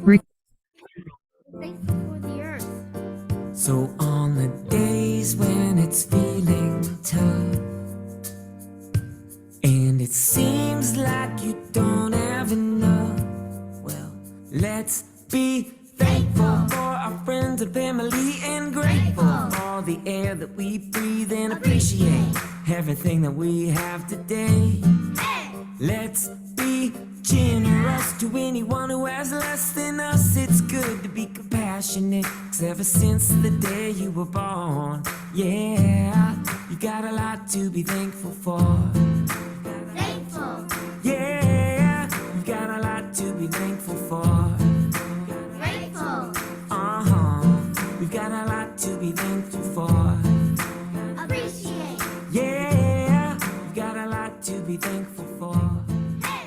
for the earth. So on the days when it's feeling tough and it seems like you don't have enough, well, let's be thankful for our friends and family and grateful for the air that we breathe and appreciate everything that we have today. Let's be generous to anyone who has less than us. It's good to be compassionate, 'cause ever since the day you were born, yeah, you got a lot to be thankful for. Thankful, Yeah, you got a lot to be thankful for. grateful, We've got a lot to be thankful for. appreciate. Yeah, we've got a lot to be thankful for. Hey,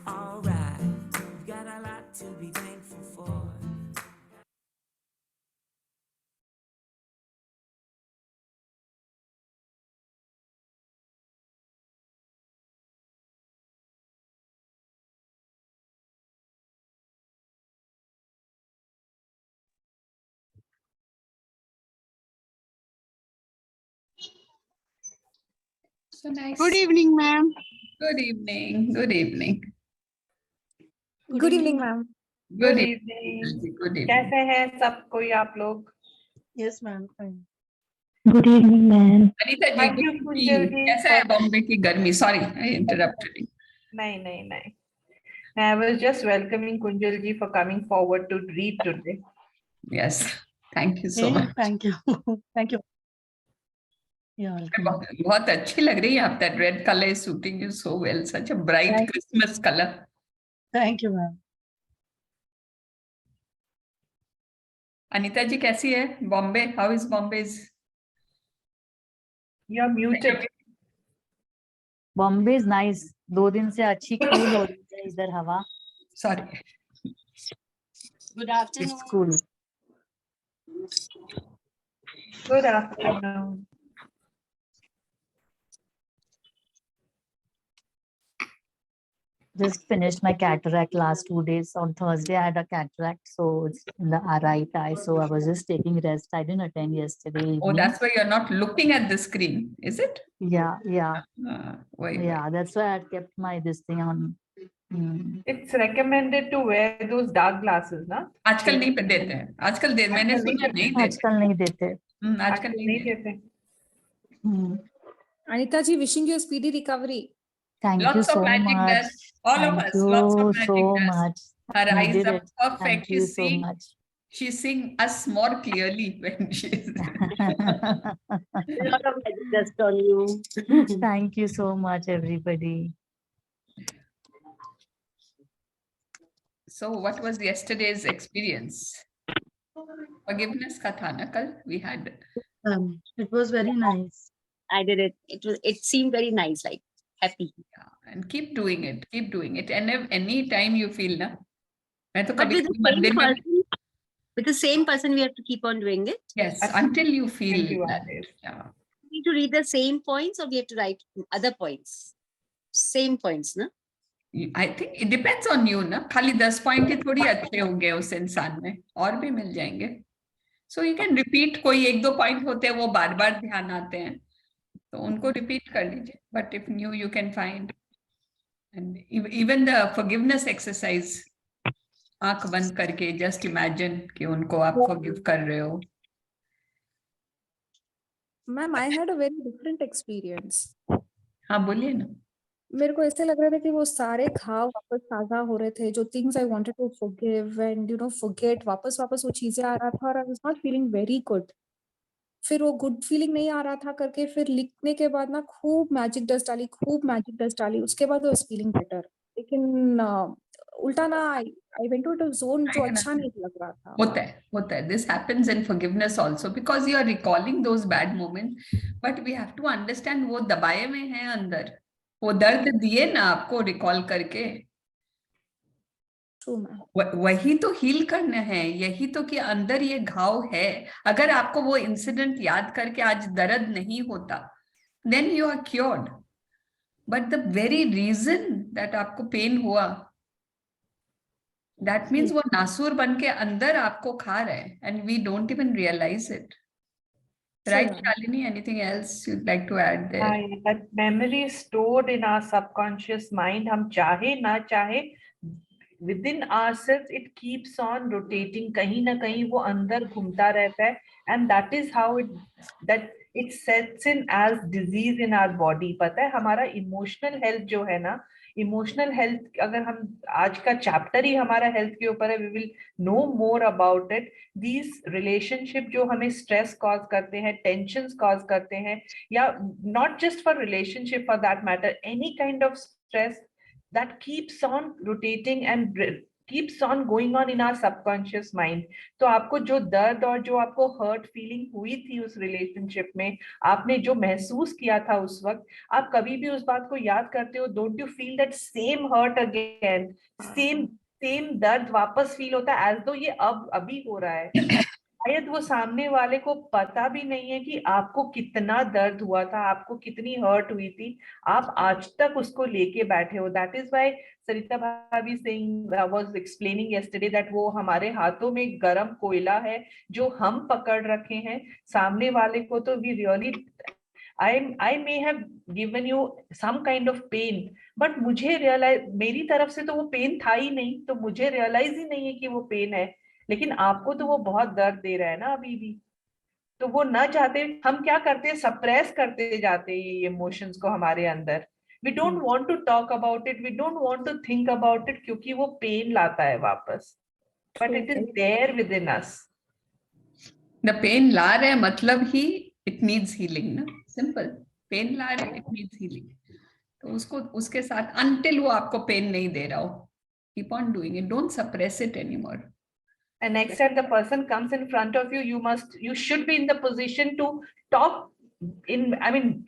Alright, we've got a lot to be thankful for. So nice. Good evening, ma'am. Good evening. Good evening. Good evening ma'am. Good Good evening. evening. Good evening. कैसे हैं सब कोई आप लोग? Yes ma'am. Good evening, ma'am. Anita ji, Thank you, good Kunjal evening. ji, कैसा है for- Bombay की गर्मी? Sorry, I interrupted you. नहीं. I was just welcoming Kunjal ji for coming forward to read today. Yes, thank you so much. Thank you thank you. बहुत अच्छी लग रही है आप। That red color is suiting you so well. Such a bright Thank- Christmas color. Thank you ma'am. Anita ji कैसी है Bombay? How is Bombay's? You're muted. Bombay is nice. 2 दिन से अच्छी कूल हो रही है इधर हवा। Sorry. Good it's cool. Good afternoon. Just finished my cataract last 2 days. On Thursday, I had a cataract, so it's in the right eye. So I was just taking rest. I didn't attend yesterday Oh, evening. that's why you're not looking at the screen, is it? Yeah. Wait. Yeah, that's why I kept my this thing on. It's recommended to wear those dark glasses, ना? आजकल नहीं देते हैं। आजकल मैंने आजकल नहीं सुना नहीं देते। आजकल नहीं देते। आजकल आजकल नहीं नहीं देते। देते. Hmm. Anita ji, wishing you a speedy recovery. Thank you Lots of so magic much. dust. All of Thank us. Lots of you magic so dust. much. Her eyes Needed are it. perfect. Thank you so much. She's seeing us more clearly when she's. lot of magic dust on you. Thank you so much, everybody. So, what was yesterday's experience? Forgiveness ka tha na kal we had. It was very nice. I did it. It seemed very nice, like happy. Yeah, and keep doing it. Keep doing it. And if any time you feel na, मैं तो But कभी with the कभी मंदिर में with the same person, we have to keep on doing it. yes until you feel Thank you, that. Alice. Yeah. We need to read the same points, or we have to write other points. Same points, no? I think it depends on you ना। खाली 10 point ही थोड़ी अच्छे होंगे उस इंसान में, और भी मिल जाएंगे। So you can repeat। कोई 1-2 पॉइंट होते हैं वो बार बार ध्यान आते हैं तो उनको रिपीट कर लीजिए। But if new you can find and even the forgiveness exercise, आंख बंद करके just imagine कि उनको आप forgive कर रहे हो। Ma'am, I had a very different experience. हाँ बोलिए ना। मेरे को ऐसे लग रहा था कि वो सारे घाव वापस ताजा हो रहे थे, जो things I wanted to forgive and forget, वापस वो चीजें आ रहा था और I was not feeling very good. फिर वो गुड फीलिंग नहीं आ रहा था करके फिर लिखने के बाद ना खूब मैजिक डस्ट डाली, उसके बाद वो फीलिंग बेटर। लेकिन उल्टा ना आई वेंट टू जोन जो अच्छा नहीं लग रहा था। होता है this happens in forgiveness also because you are recalling those bad moments, but we have to understand वो दबाए में है अंदर, वो दर्द दिए ना आपको रिकॉल करके, वही तो हील करना है। यही तो कि अंदर ये घाव है। अगर आपको वो इंसिडेंट याद करके आज दर्द नहीं होता then you are cured, but the very reason that आपको पेन हुआ दैट मीन्स वो नासुर बन के अंदर आपको खा रहे हैं and we don't even realise it. Right, True. Shalini, anything else you'd like to add there? That memory is stored in our subconscious mind. हम चाहे ना चाहे, within ourselves it keeps on rotating. कहीं ना कहीं वो अंदर घूमता रहता है, and that is how it sets in as disease in our body. पता है हमारा emotional health जो है ना, इमोशनल हेल्थ, अगर हम आज का चैप्टर ही हमारा हेल्थ के ऊपर है, we will know more about it. These relationship जो हमें स्ट्रेस कॉज करते हैं, टेंशन कॉज करते हैं, या not just for relationship, for that matter any kind of stress that keeps on rotating and keeps on going on in our subconscious mind. तो आपको जो दर्द और जो आपको हर्ट फीलिंग हुई थी उस रिलेशनशिप में, आपने जो महसूस किया था उस वक्त, आप कभी भी उस बात को याद करते हो, don't you feel that same hurt again, same दर्द वापस फील होता है, एज दो ये अभी हो रहा है. शायद वो सामने वाले को पता भी नहीं है कि आपको कितना दर्द हुआ था, आपको कितनी हर्ट हुई थी, आप आज तक उसको लेके बैठे हो. दैट इज व्हाई सरिता भाभी वाज एक्सप्लेनिंग यस्टरडे दैट वो हमारे हाथों में गरम कोयला है जो हम पकड़ रखे हैं. सामने वाले को तो we really, I may have given you some kind of pain, but मुझे रियलाइज, मेरी तरफ से तो वो पेन था ही नहीं, तो मुझे रियलाइज ही नहीं है कि वो पेन है, लेकिन आपको तो वो बहुत दर्द दे रहा है ना अभी भी. तो वो ना चाहते, हम क्या करते हैं, सप्रेस करते जाते हैं ये इमोशंस को हमारे अंदर. We don't want to talk about it, we don't want to think about it, क्योंकि वो पेन लाता है वापस. But it is there within us. The pain ला रहे हैं मतलब ही इट नीड्स हीलिंग ना, सिंपल. पेन ला रहे हैं, इट नीड्स हीलिंग. तो उसको उसके साथ अनटिल वो आपको पेन नहीं दे रहा हो, keep on doing it, don't suppress it anymore. And next time the person comes in front of you, you should be in the position to talk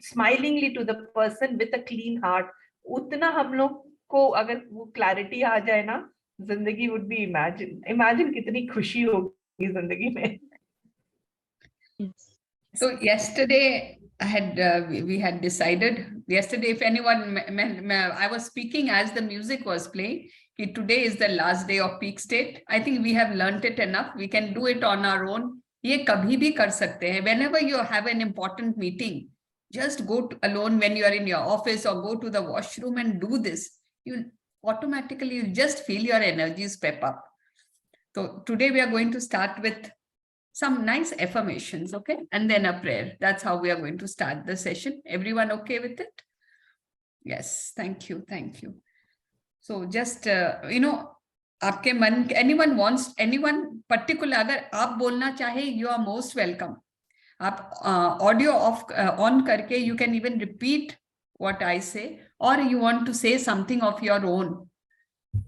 smilingly to the person with a clean heart. उतना हम लोग को अगर वो clarity आ जाए ना, जिंदगी would be imagine कितनी खुशी होगी जिंदगी में. So yesterday we had decided yesterday, if anyone, I was speaking as the music was playing, today is the last day of peak state. I think we have learnt it enough. We can do it on our own. ये कभी भी कर सकते हैं. Whenever you have an important meeting, just go alone when you are in your office, or go to the washroom and do this. You automatically just feel your energies pep up. So today we are going to start with some nice affirmations, okay? And then a prayer. That's how we are going to start the session. Everyone okay with it? Yes, thank you, thank you. So just, आपके मन, anyone particular, अगर आप बोलना चाहे, you are most welcome. आप audio on करके, you can even repeat what I say, or you want to say something of your own.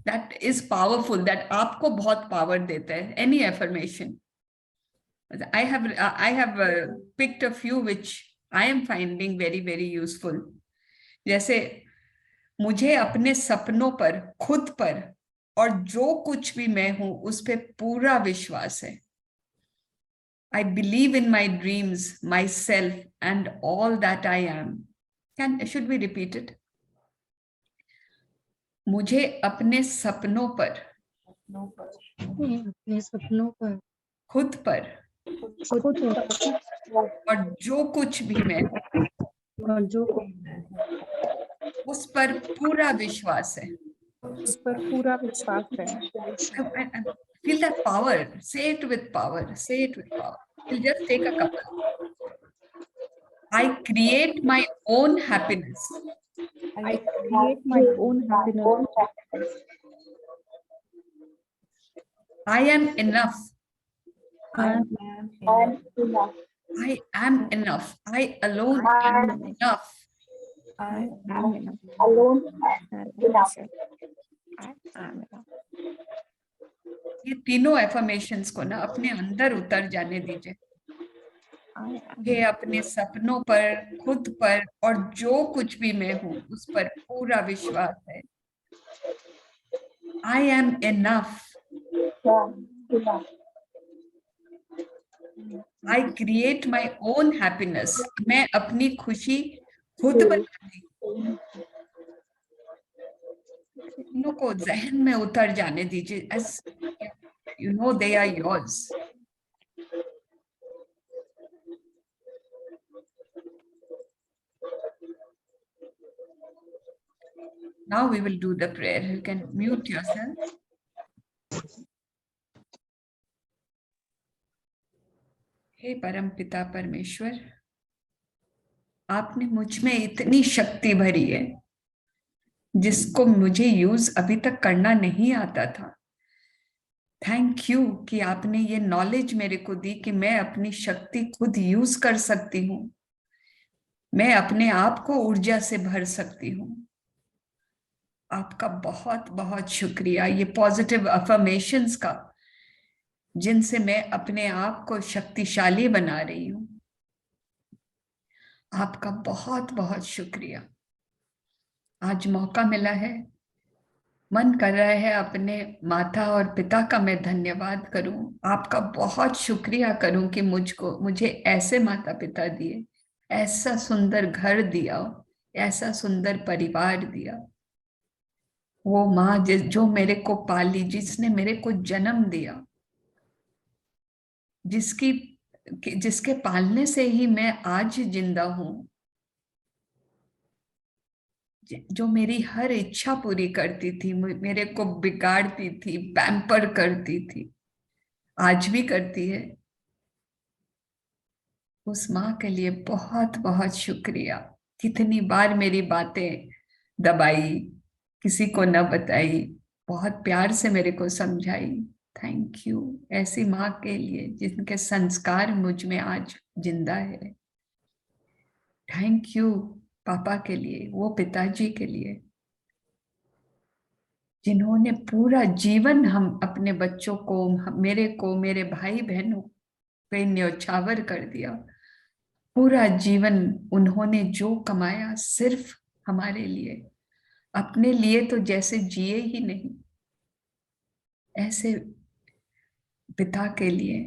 That is powerful, that आपको बहुत power देता है, any affirmation. I have picked a few which I am finding very, very useful. जैसे, मुझे अपने सपनों पर, खुद पर और जो कुछ भी मैं हूं उस पे पूरा विश्वास है. I believe in my dreams, myself, and all that I am. Should we repeat it? मुझे अपने सपनों पर, अपने सपनों पर, खुद पर और जो कुछ भी मैं हूं और जो उस पर पूरा विश्वास है. उस पर पूरा विश्वास है. Feel that power. Say it with power. Say it with power. We'll just take a couple. I create my own happiness. I create my own happiness. I am enough. I am enough. I alone am enough. ये तीनों affirmations को ना अपने अंदर उतर जाने दीजिए. ये अपने सपनों पर, खुद पर और जो कुछ भी मैं हूं उस पर पूरा विश्वास है. I am enough. I create my own happiness. मैं अपनी खुशी खुद बनाती हूँ. उन को जहन में उतर जाने दीजिए, you know they are yours. Now we will do the prayer. You can mute yourself. हे परम पिता परमेश्वर, आपने मुझ में इतनी शक्ति भरी है जिसको मुझे यूज अभी तक करना नहीं आता था। थैंक यू कि आपने ये नॉलेज मेरे को दी कि मैं अपनी शक्ति खुद यूज कर सकती हूँ, मैं अपने आप को ऊर्जा से भर सकती हूँ। आपका बहुत बहुत शुक्रिया ये पॉजिटिव अफर्मेशंस का, जिनसे मैं अपने आप को शक्तिशाली बना रही हूँ। आपका बहुत बहुत शुक्रिया। आज मौका मिला है, मन कर रहा है अपने माता और पिता का मैं धन्यवाद करूं, आपका बहुत शुक्रिया करूं कि मुझे ऐसे माता पिता दिए, ऐसा सुंदर घर दिया, ऐसा सुंदर परिवार दिया। वो माँ जो मेरे को पाली, जिसने मेरे को जन्म दिया, जिसके पालने से ही मैं आज जिंदा हूं, जो मेरी हर इच्छा पूरी करती थी, मेरे को बिगाड़ती थी, पैम्पर करती थी, आज भी करती है। उस माँ के लिए बहुत बहुत शुक्रिया। कितनी बार मेरी बातें दबाई, किसी को न बताई, बहुत प्यार से मेरे को समझाई। थैंक यू ऐसी माँ के लिए जिनके संस्कार मुझ में आज जिंदा है। थैंक यू पापा के लिए, वो पिताजी के लिए जिन्होंने पूरा जीवन हम अपने बच्चों को, मेरे भाई बहनों पे न्यौछावर कर दिया। पूरा जीवन उन्होंने जो कमाया सिर्फ हमारे लिए, अपने लिए तो जैसे जिए ही नहीं, ऐसे पिता के लिए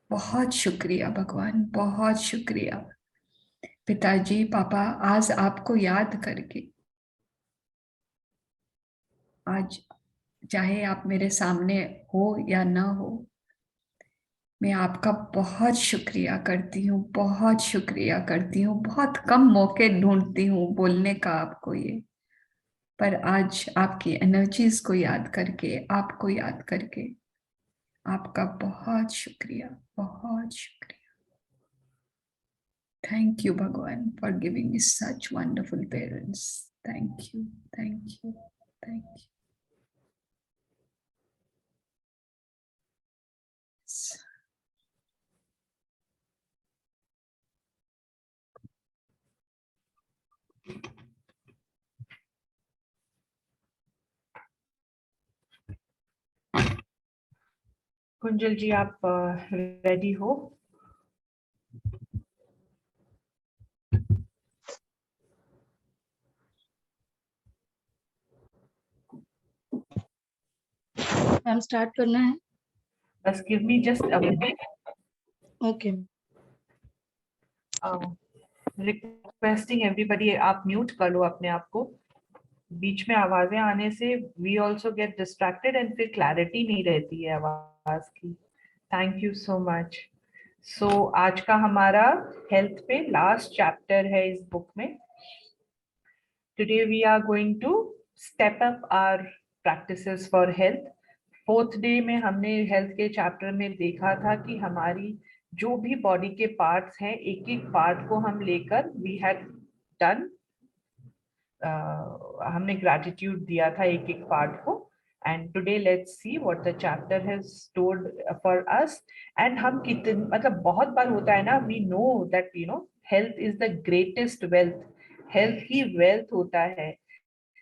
बहुत शुक्रिया भगवान, बहुत शुक्रिया। पिताजी, पापा, आज आपको याद करके, आज चाहे आप मेरे सामने हो या ना हो, मैं आपका बहुत शुक्रिया करती हूँ, बहुत शुक्रिया करती हूँ। बहुत कम मौके ढूंढती हूँ बोलने का आपको ये, पर आज आपकी एनर्जीज को याद करके, आपको याद करके, आपका बहुत शुक्रिया, बहुत शुक्रिया। थैंक यू भगवान for giving me such wonderful parents. Thank you, thank you, thank you. Kunjal ji, आप रेडी हो? मैम स्टार्ट करना है? बस give me just a minute. Okay. Requesting everybody, आप म्यूट कर लो अपने आप को। बीच में आवाजें आने से we also get distracted and फिर क्लैरिटी नहीं रहती है आवाज की। Thank you so much. So आज का हमारा हेल्थ पे लास्ट चैप्टर है इस बुक में। Today we are going to step up our practices for health. 4th day में हमने हेल्थ के चैप्टर में देखा था कि हमारी जो भी बॉडी के पार्ट्स हैं, एक एक पार्ट को हम लेकर वी हैड डन, हमने ग्रैटिट्यूड दिया था एक एक पार्ट को। And today let's see what the chapter has stored for us. And हम कितने, मतलब बहुत बार होता है ना, we know that health is the greatest wealth. Health ही वेल्थ होता है।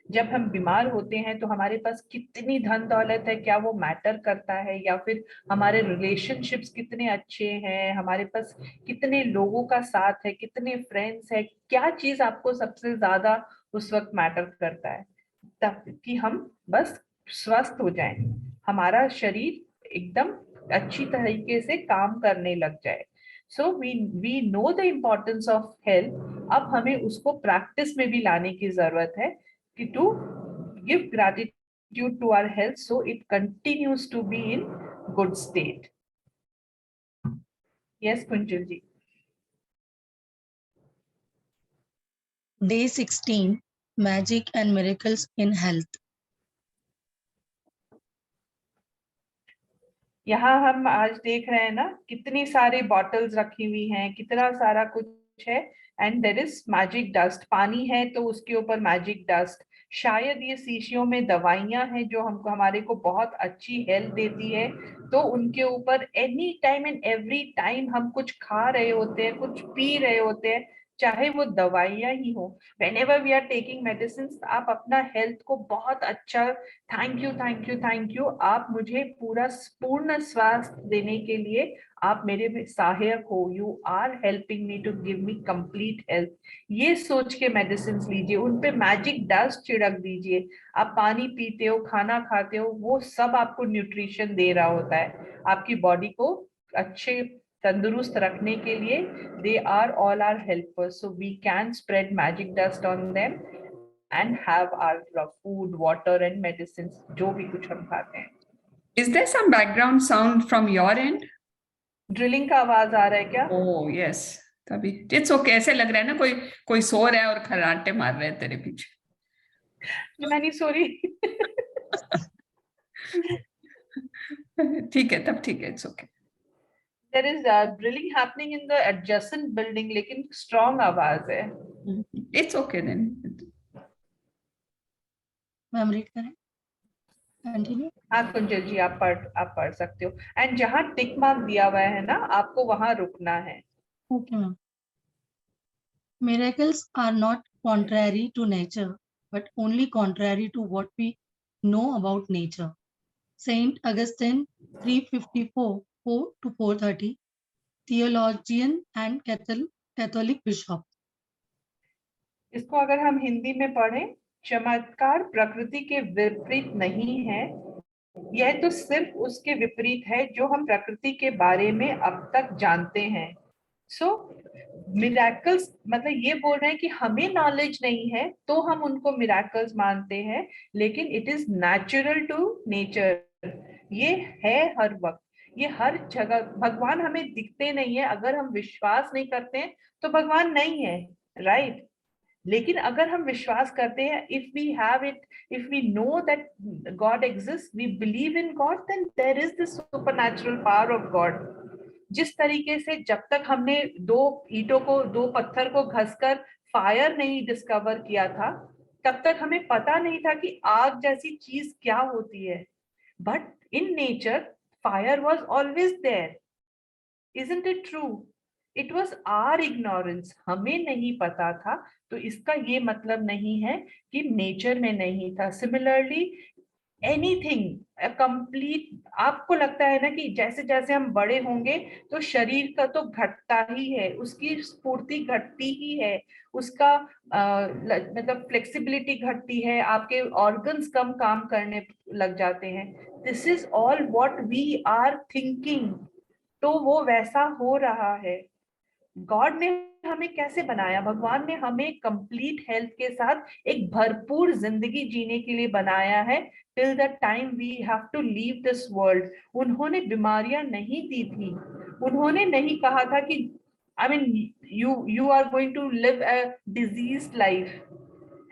जब हम बीमार होते हैं तो हमारे पास कितनी धन दौलत है, क्या वो मैटर करता है? या फिर हमारे रिलेशनशिप्स कितने अच्छे हैं, हमारे पास कितने लोगों का साथ है, कितने फ्रेंड्स है, क्या चीज आपको सबसे ज्यादा उस वक्त मैटर करता है? तब कि हम बस स्वस्थ हो जाएं, हमारा शरीर एकदम अच्छी तरीके से काम करने लग जाए। So we know the importance of health. अब हमें उसको प्रैक्टिस में भी लाने की जरूरत है कि to give gratitude contribute to our health so it continues to be in good state. Yes, Kunjal ji. Day 16, Magic and Miracles in Health. यहाँ हम आज देख रहे हैं ना कितनी सारी बॉटल्स रखी हुई हैं, कितना सारा कुछ है, and there is magic dust. पानी है तो उसके ऊपर मैजिक डस्ट. शायद ये शीशियों में दवाइयां हैं जो हमको हमारे को बहुत अच्छी हेल्थ देती है, तो उनके ऊपर any time and every time हम कुछ खा रहे होते हैं, कुछ पी रहे होते हैं, चाहे वो दवाइयां ही हो. whenever we are taking medicines, आप अपना हेल्थ को बहुत अच्छा, thank you thank you thank you, आप मुझे पूर्ण स्वास्थ्य देने के लिए आप मेरे में सहायक हो. You are helping me to give me complete health. ये सोच के मेडिसिन लीजिए, उन पे मैजिक डस्ट छिड़क दीजिए. आप पानी पीते हो, खाना खाते हो, वो सब आपको न्यूट्रिशन दे रहा होता है आपकी बॉडी को अच्छे तंदुरुस्त रखने के लिए. They are all our helpers, so we can spread magic dust on them and have our food, water and medicines, जो भी कुछ हम खाते हैं. Is there some background sound from your end? Drilling का आवाज आ रहा है क्या? Oh yes, तभी. It's okay. ऐसे लग रहा है ना कोई सो रहा है और खर्राटे मार रहे हैं तेरे पीछे. मैं नहीं सो रही. ठीक है, तब ठीक है. It's okay. There is drilling happening in the adjacent building, लेकिन strong आवाज है. It's okay then. Ma'am read करें, कंटिन्यू. हाँ कुंजल जी, आप पढ़ सकते हो. एंड जहाँ टिक मार्क दिया हुआ है ना, आपको वहां रुकना है. Okay ma'am. Miracles are not contrary to nature, but only contrary to what we know about nature. Saint Augustine, 354 to 430, theologian and Catholic bishop. इसको अगर हम हिंदी में पढ़ें, चमत्कार प्रकृति के विपरीत नहीं है, यह तो सिर्फ उसके विपरीत है जो हम प्रकृति के बारे में अब तक जानते हैं. सो मिराकल्स मतलब ये बोल रहे हैं कि हमें नॉलेज नहीं है तो हम उनको मिराकल्स मानते हैं, लेकिन it is natural to nature. ये है हर वक्त, ये हर जगह. भगवान हमें दिखते नहीं है, अगर हम विश्वास नहीं करते हैं तो भगवान नहीं है, राइट? लेकिन अगर हम विश्वास करते हैं, if we have it, if we know that God exist, we believe in God, then there is the supernatural power of God. जिस तरीके से जब तक हमने दो पत्थर को घसकर फायर नहीं डिस्कवर किया था, तब तक हमें पता नहीं था कि आग जैसी चीज क्या होती है. But in nature fire was always there. Isn't it true? It was our ignorance. हमें नहीं पता था, तो इसका ये मतलब नहीं है कि नेचर में नहीं था. सिमिलरली एनीथिंग कंप्लीट, आपको लगता है ना कि जैसे जैसे हम बड़े होंगे तो शरीर का तो घटता ही है, उसकी स्फूर्ति घटती ही है, उसका मतलब फ्लेक्सिबिलिटी घटती है, आपके ऑर्गन्स कम काम करने लग जाते हैं. This is all what we are thinking. तो वो वैसा हो रहा है. गॉड ने हमें कैसे बनाया? भगवान ने हमें कंप्लीट हेल्थ के साथ एक भरपूर जिंदगी जीने के लिए बनाया है. Till the time we have to leave this world. उन्होंने बीमारियां नहीं दी थी, उन्होंने नहीं कहा था कि I mean you are going to live a diseased life.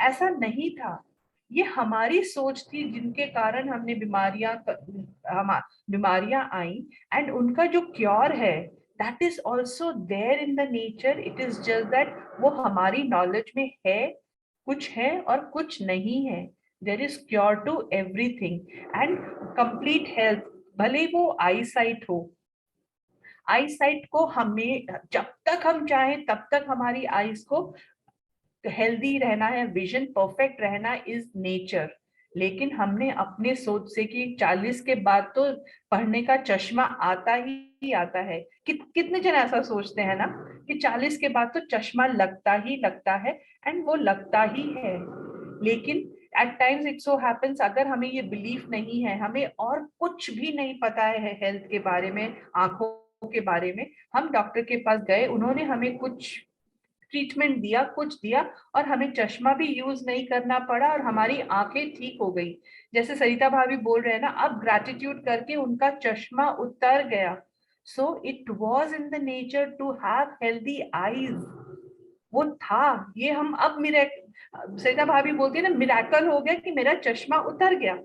ऐसा नहीं था. ये हमारी सोच थी जिनके कारण हमने बीमारियां आई. एंड उनका जो क्योर है, that is also there in the nature. It is just that वो हमारी नॉलेज में है, कुछ है और कुछ नहीं है. There is cure to everything and complete health. भले वो आई साइट हो, आई साइट को हमें जब तक हम चाहें तब तक हमारी आईज को हेल्दी रहना है, विजन परफेक्ट रहना इज नेचर. लेकिन हमने अपने सोच से कि 40 के बाद तो पढ़ने का चश्मा आता ही आता है. कितने जन ऐसा सोचते हैं ना कि 40 के बाद तो चश्मा लगता ही लगता है, एंड वो लगता ही है. लेकिन at times it so happens, अगर हमें ये बिलीफ नहीं है, हमें और कुछ भी नहीं पता है हेल्थ के बारे में, आंखों के बारे में, हम डॉक्टर के पास गए, उन्होंने हमें कुछ ट्रीटमेंट दिया, कुछ दिया, और हमें चश्मा भी यूज नहीं करना पड़ा और हमारी आंखें ठीक हो गई। जैसे सरिता भाभी बोल रहे हैं ना, अब ग्रैटिट्यूड करके उनका चश्मा उतर गया। So it was in the nature to have healthy eyes. वो था, ये हम अब सरिता भाभी बोलती है ना, मिराकल हो गया कि मेरा चश्मा उतर गया।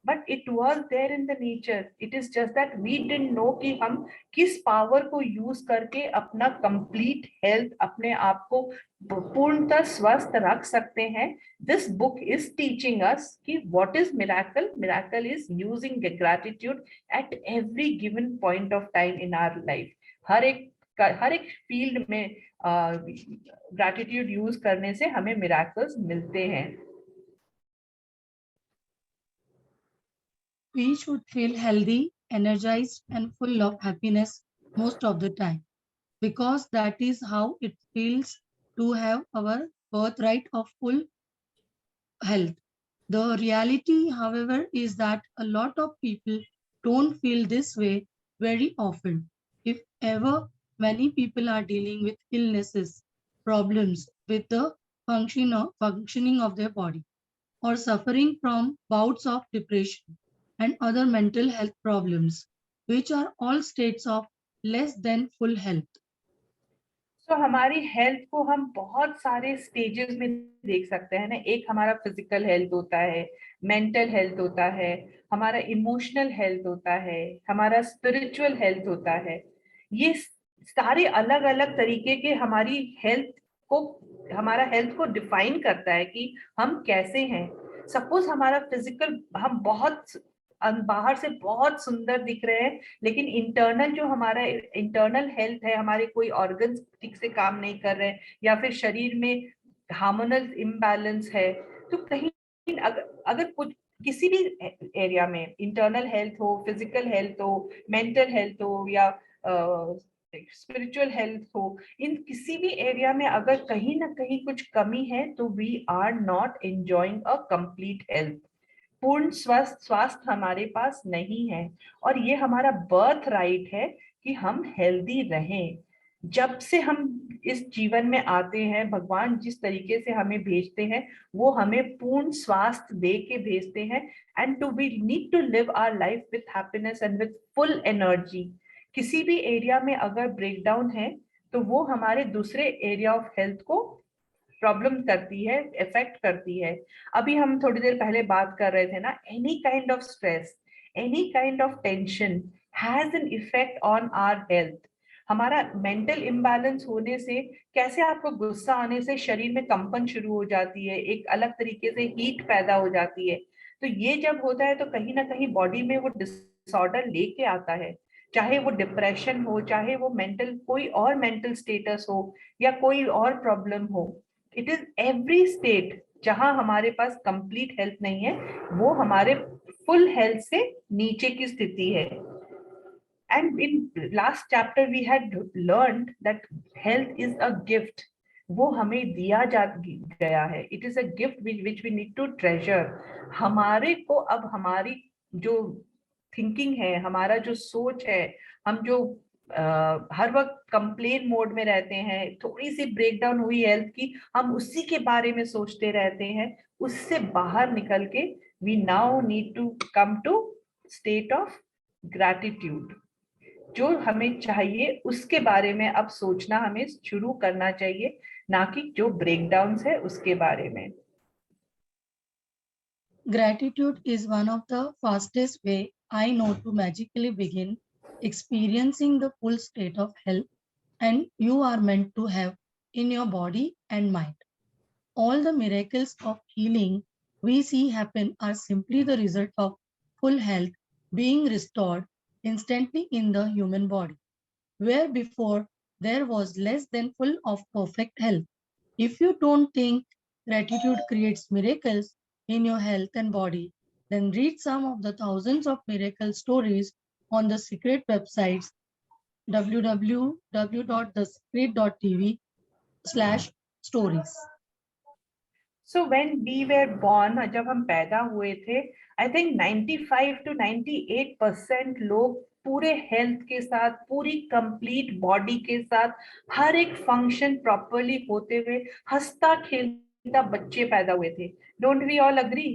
But it was there in the nature, it is just that we didn't know कि हम किस पावर को यूज करके अपना कंप्लीट हेल्थ, अपने आप को पूर्णतः स्वस्थ रख सकते हैं। This book is teaching us कि what is miracle. Miracle is using gratitude at every given point of time in our life. हर एक फील्ड में ग्रैटिट्यूड यूज करने से हमें मिराकल्स मिलते हैं। We should feel healthy, energized, and full of happiness most of the time, because that is how it feels to have our birthright of full health. The reality, however, is that a lot of people don't feel this way very often. If ever, many people are dealing with illnesses, problems with the functioning of their body, or suffering from bouts of depression and other mental health problems, which are all states of less than full health. तो हमारी health को हम बहुत सारे stages में देख सकते हैं ना। एक हमारा फिजिकल हेल्थ होता है, मेंटल हेल्थ होता है, हमारा इमोशनल हेल्थ होता है, हमारा स्पिरिचुअल हेल्थ होता है। ये सारे अलग अलग तरीके के हमारी हमारा हेल्थ को डिफाइन करता है कि हम कैसे हैं। सपोज हमारा फिजिकल, हम बहुत बाहर से बहुत सुंदर दिख रहे हैं, लेकिन इंटरनल जो हमारा इंटरनल हेल्थ है, हमारे कोई ऑर्गन्स ठीक से काम नहीं कर रहे हैं, या फिर शरीर में हार्मोनल इम्बैलेंस है, तो कहीं अगर कुछ किसी भी एरिया में इंटरनल हेल्थ हो, फिजिकल हेल्थ हो, मेंटल हेल्थ हो, या स्पिरिचुअल हेल्थ हो, इन किसी भी एरिया में अगर कहीं ना कहीं कुछ कमी है, तो we are not enjoying a complete health. पूर्ण स्वास्थ्य हमारे पास नहीं है, और ये हमारा बर्थ राइट है कि हम हेल्दी रहें। जब से हम इस जीवन में आते हैं, भगवान जिस तरीके से हमें भेजते हैं, वो हमें पूर्ण स्वास्थ्य दे के भेजते हैं। And we need to live our life with happiness and with full energy. किसी भी एरिया में अगर ब्रेकडाउन है, तो वो हमारे दूसरे एरिया ऑफ हेल्थ को प्रॉब्लम करती है, इफेक्ट करती है। अभी हम थोड़ी देर पहले बात कर रहे थे ना, any kind of stress, any kind of tension has an effect on our health. हमारा मेंटल इम्बैलेंस होने से, कैसे आपको गुस्सा आने से शरीर में कंपन शुरू हो जाती है, एक अलग तरीके से हीट पैदा हो जाती है। तो ये जब होता है, तो कहीं ना कहीं बॉडी में वो डिसऑर्डर लेके आता है, चाहे वो डिप्रेशन हो, चाहे वो कोई और मेंटल स्टेटस हो, या कोई और प्रॉब्लम हो। इट इज एवरी स्टेट जहां हमारे पास कंप्लीट हेल्थ नहीं है, वो हमारे फुल हेल्थ से नीचे की स्थिति है। And in last chapter we had learned that health is a gift. वो हमें दिया गया है। It is a gift which we need to treasure. हमारे को अब हमारी जो थिंकिंग है, हमारा जो सोच है, हम जो हर वक्त कंप्लेन मोड में रहते हैं, थोड़ी सी ब्रेकडाउन हुई हेल्थ की, हम उसी के बारे में सोचते रहते हैं। उससे बाहर निकल के we now need to come to state of gratitude. जो हमें चाहिए उसके बारे में अब सोचना हमें शुरू करना चाहिए, ना कि जो ब्रेकडाउन्स है उसके बारे में। Gratitude is one of the fastest way I know to magically begin experiencing the full state of health and you are meant to have in your body and mind. All the miracles of healing we see happen are simply the result of full health being restored instantly in the human body, where before there was less than full of perfect health. If you don't think gratitude creates miracles in your health and body, then read some of the thousands of miracle stories on the secret websites www.thesecret.tv/stories. So when we were born, जब हम पैदा हुए थे, I think 95 to 98% लोग पूरे health के साथ, पूरी कंप्लीट बॉडी के साथ, हर एक फंक्शन प्रॉपरली होते हुए हंसता खेलता बच्चे पैदा हुए थे. Don't we all agree?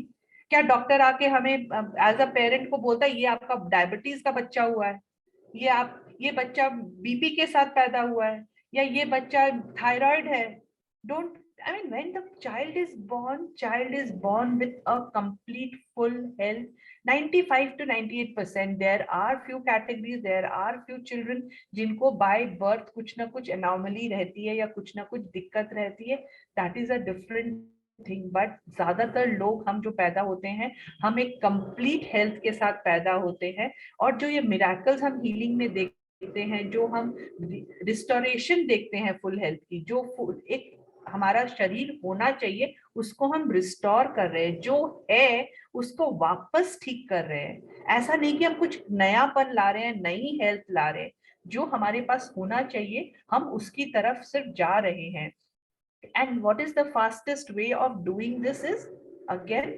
क्या डॉक्टर आके हमें एज अ पेरेंट को बोलता है ये आपका डायबिटीज का बच्चा हुआ है, ये बच्चा बीपी के साथ पैदा हुआ है, या ये बच्चा थायराइड है? Don't, I mean, when the child is born with a complete full health. 95 to 98%. There are few categories, there are few children जिनको by birth कुछ ना कुछ anomaly रहती है या कुछ ना कुछ दिक्कत रहती है. That is a different thing. But ज्यादातर लोग हम जो पैदा होते हैं, हम एक complete health के साथ पैदा होते हैं. और जो ये miracles हम healing में देखते हैं, जो हम restoration देखते हैं full health की, जो एक हमारा शरीर होना चाहिए उसको हम रिस्टोर कर रहे हैं, जो है उसको वापस ठीक कर रहे हैं. ऐसा नहीं कि हम कुछ नयापन ला रहे हैं, नई हेल्थ ला रहे हैं. जो हमारे पास होना चाहिए हम उसकी तरफ सिर्फ जा रहे हैं. And what is the fastest way of doing this is, again,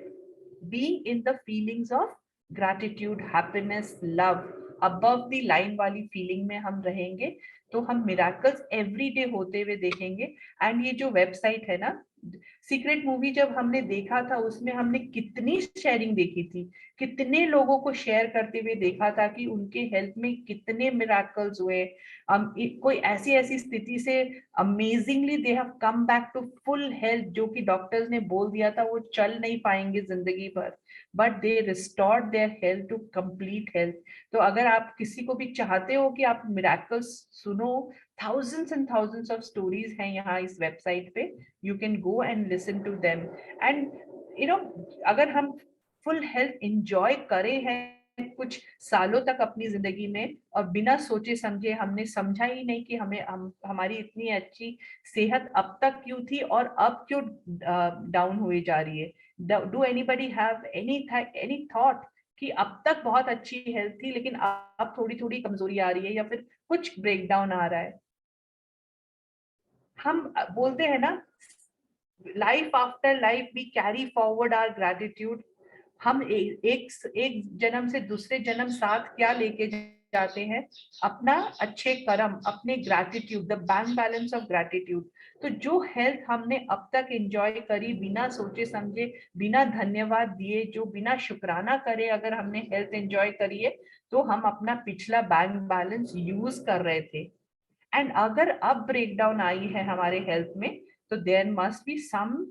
being in the feelings of gratitude, happiness, love. Above the line वाली फीलिंग में हम रहेंगे तो हम मिराकल्स एवरीडे होते हुए देखेंगे. एंड ये जो वेबसाइट है ना, सीक्रेट मूवी जब हमने देखा था, उसमें हमने कितनी शेयरिंग देखी थी, कितने लोगों को शेयर करते हुए देखा था कि उनके हेल्थ में कितने मिराकल्स हुए. कोई ऐसी स्थिति से amazingly they have come back to full health, जो कि डॉक्टर्स ने बोल दिया था वो चल नहीं पाएंगे जिंदगी भर, but they restored their health to complete health. तो अगर आप किसी को भी चाहते हो कि आप मिराकल्स सुनो, thousands and thousands of stories हैं यहाँ इस वेबसाइट पे. You can go and listen to them. And you know, अगर हम फुल हेल्थ enjoy करे हैं कुछ सालों तक अपनी जिंदगी में, और बिना सोचे समझे, हमने समझा ही नहीं कि हमारी इतनी अच्छी सेहत अब तक क्यों थी और अब क्यों डाउन हुई जा रही है. Do anybody have any thought कि अब तक बहुत अच्छी हेल्थ थी लेकिन अब थोड़ी थोड़ी कमजोरी आ रही है या फिर कुछ ब्रेकडाउन आ रहा है? हम बोलते हैं ना, life after life we carry forward our gratitude. हम एक जन्म से दूसरे जन्म साथ क्या लेके जाते हैं? अपना अच्छे कर्म, अपने gratitude, the bank balance of gratitude. तो जो हेल्थ हमने अब तक एंजॉय करी बिना सोचे समझे, बिना धन्यवाद दिए, जो बिना शुक्राना करे अगर हमने हेल्थ एंजॉय करी है, तो हम अपना पिछला बैंक बैलेंस यूज कर रहे थे. एंड अगर अब ब्रेकडाउन आई है हमारे हेल्थ में, तो there must be some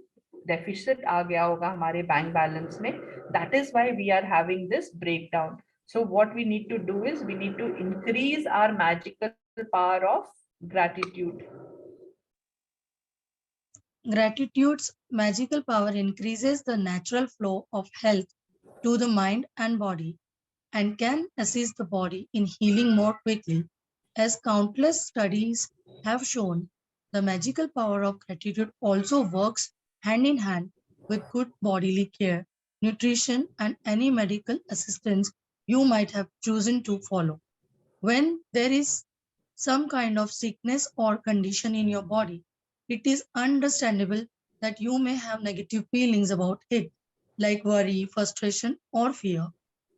deficit आ गया होगा हमारे बैंक बैलेंस में. That is why we are having this breakdown. So what we need to do is we need to increase our magical power of gratitude. Gratitude's magical power increases the natural flow of health to the mind and body and can assist the body in healing more quickly. As countless studies have shown, the magical power of gratitude also works hand in hand with good bodily care, nutrition, and any medical assistance you might have chosen to follow. When there is some kind of sickness or condition in your body, it is understandable that you may have negative feelings about it, like worry, frustration, or fear.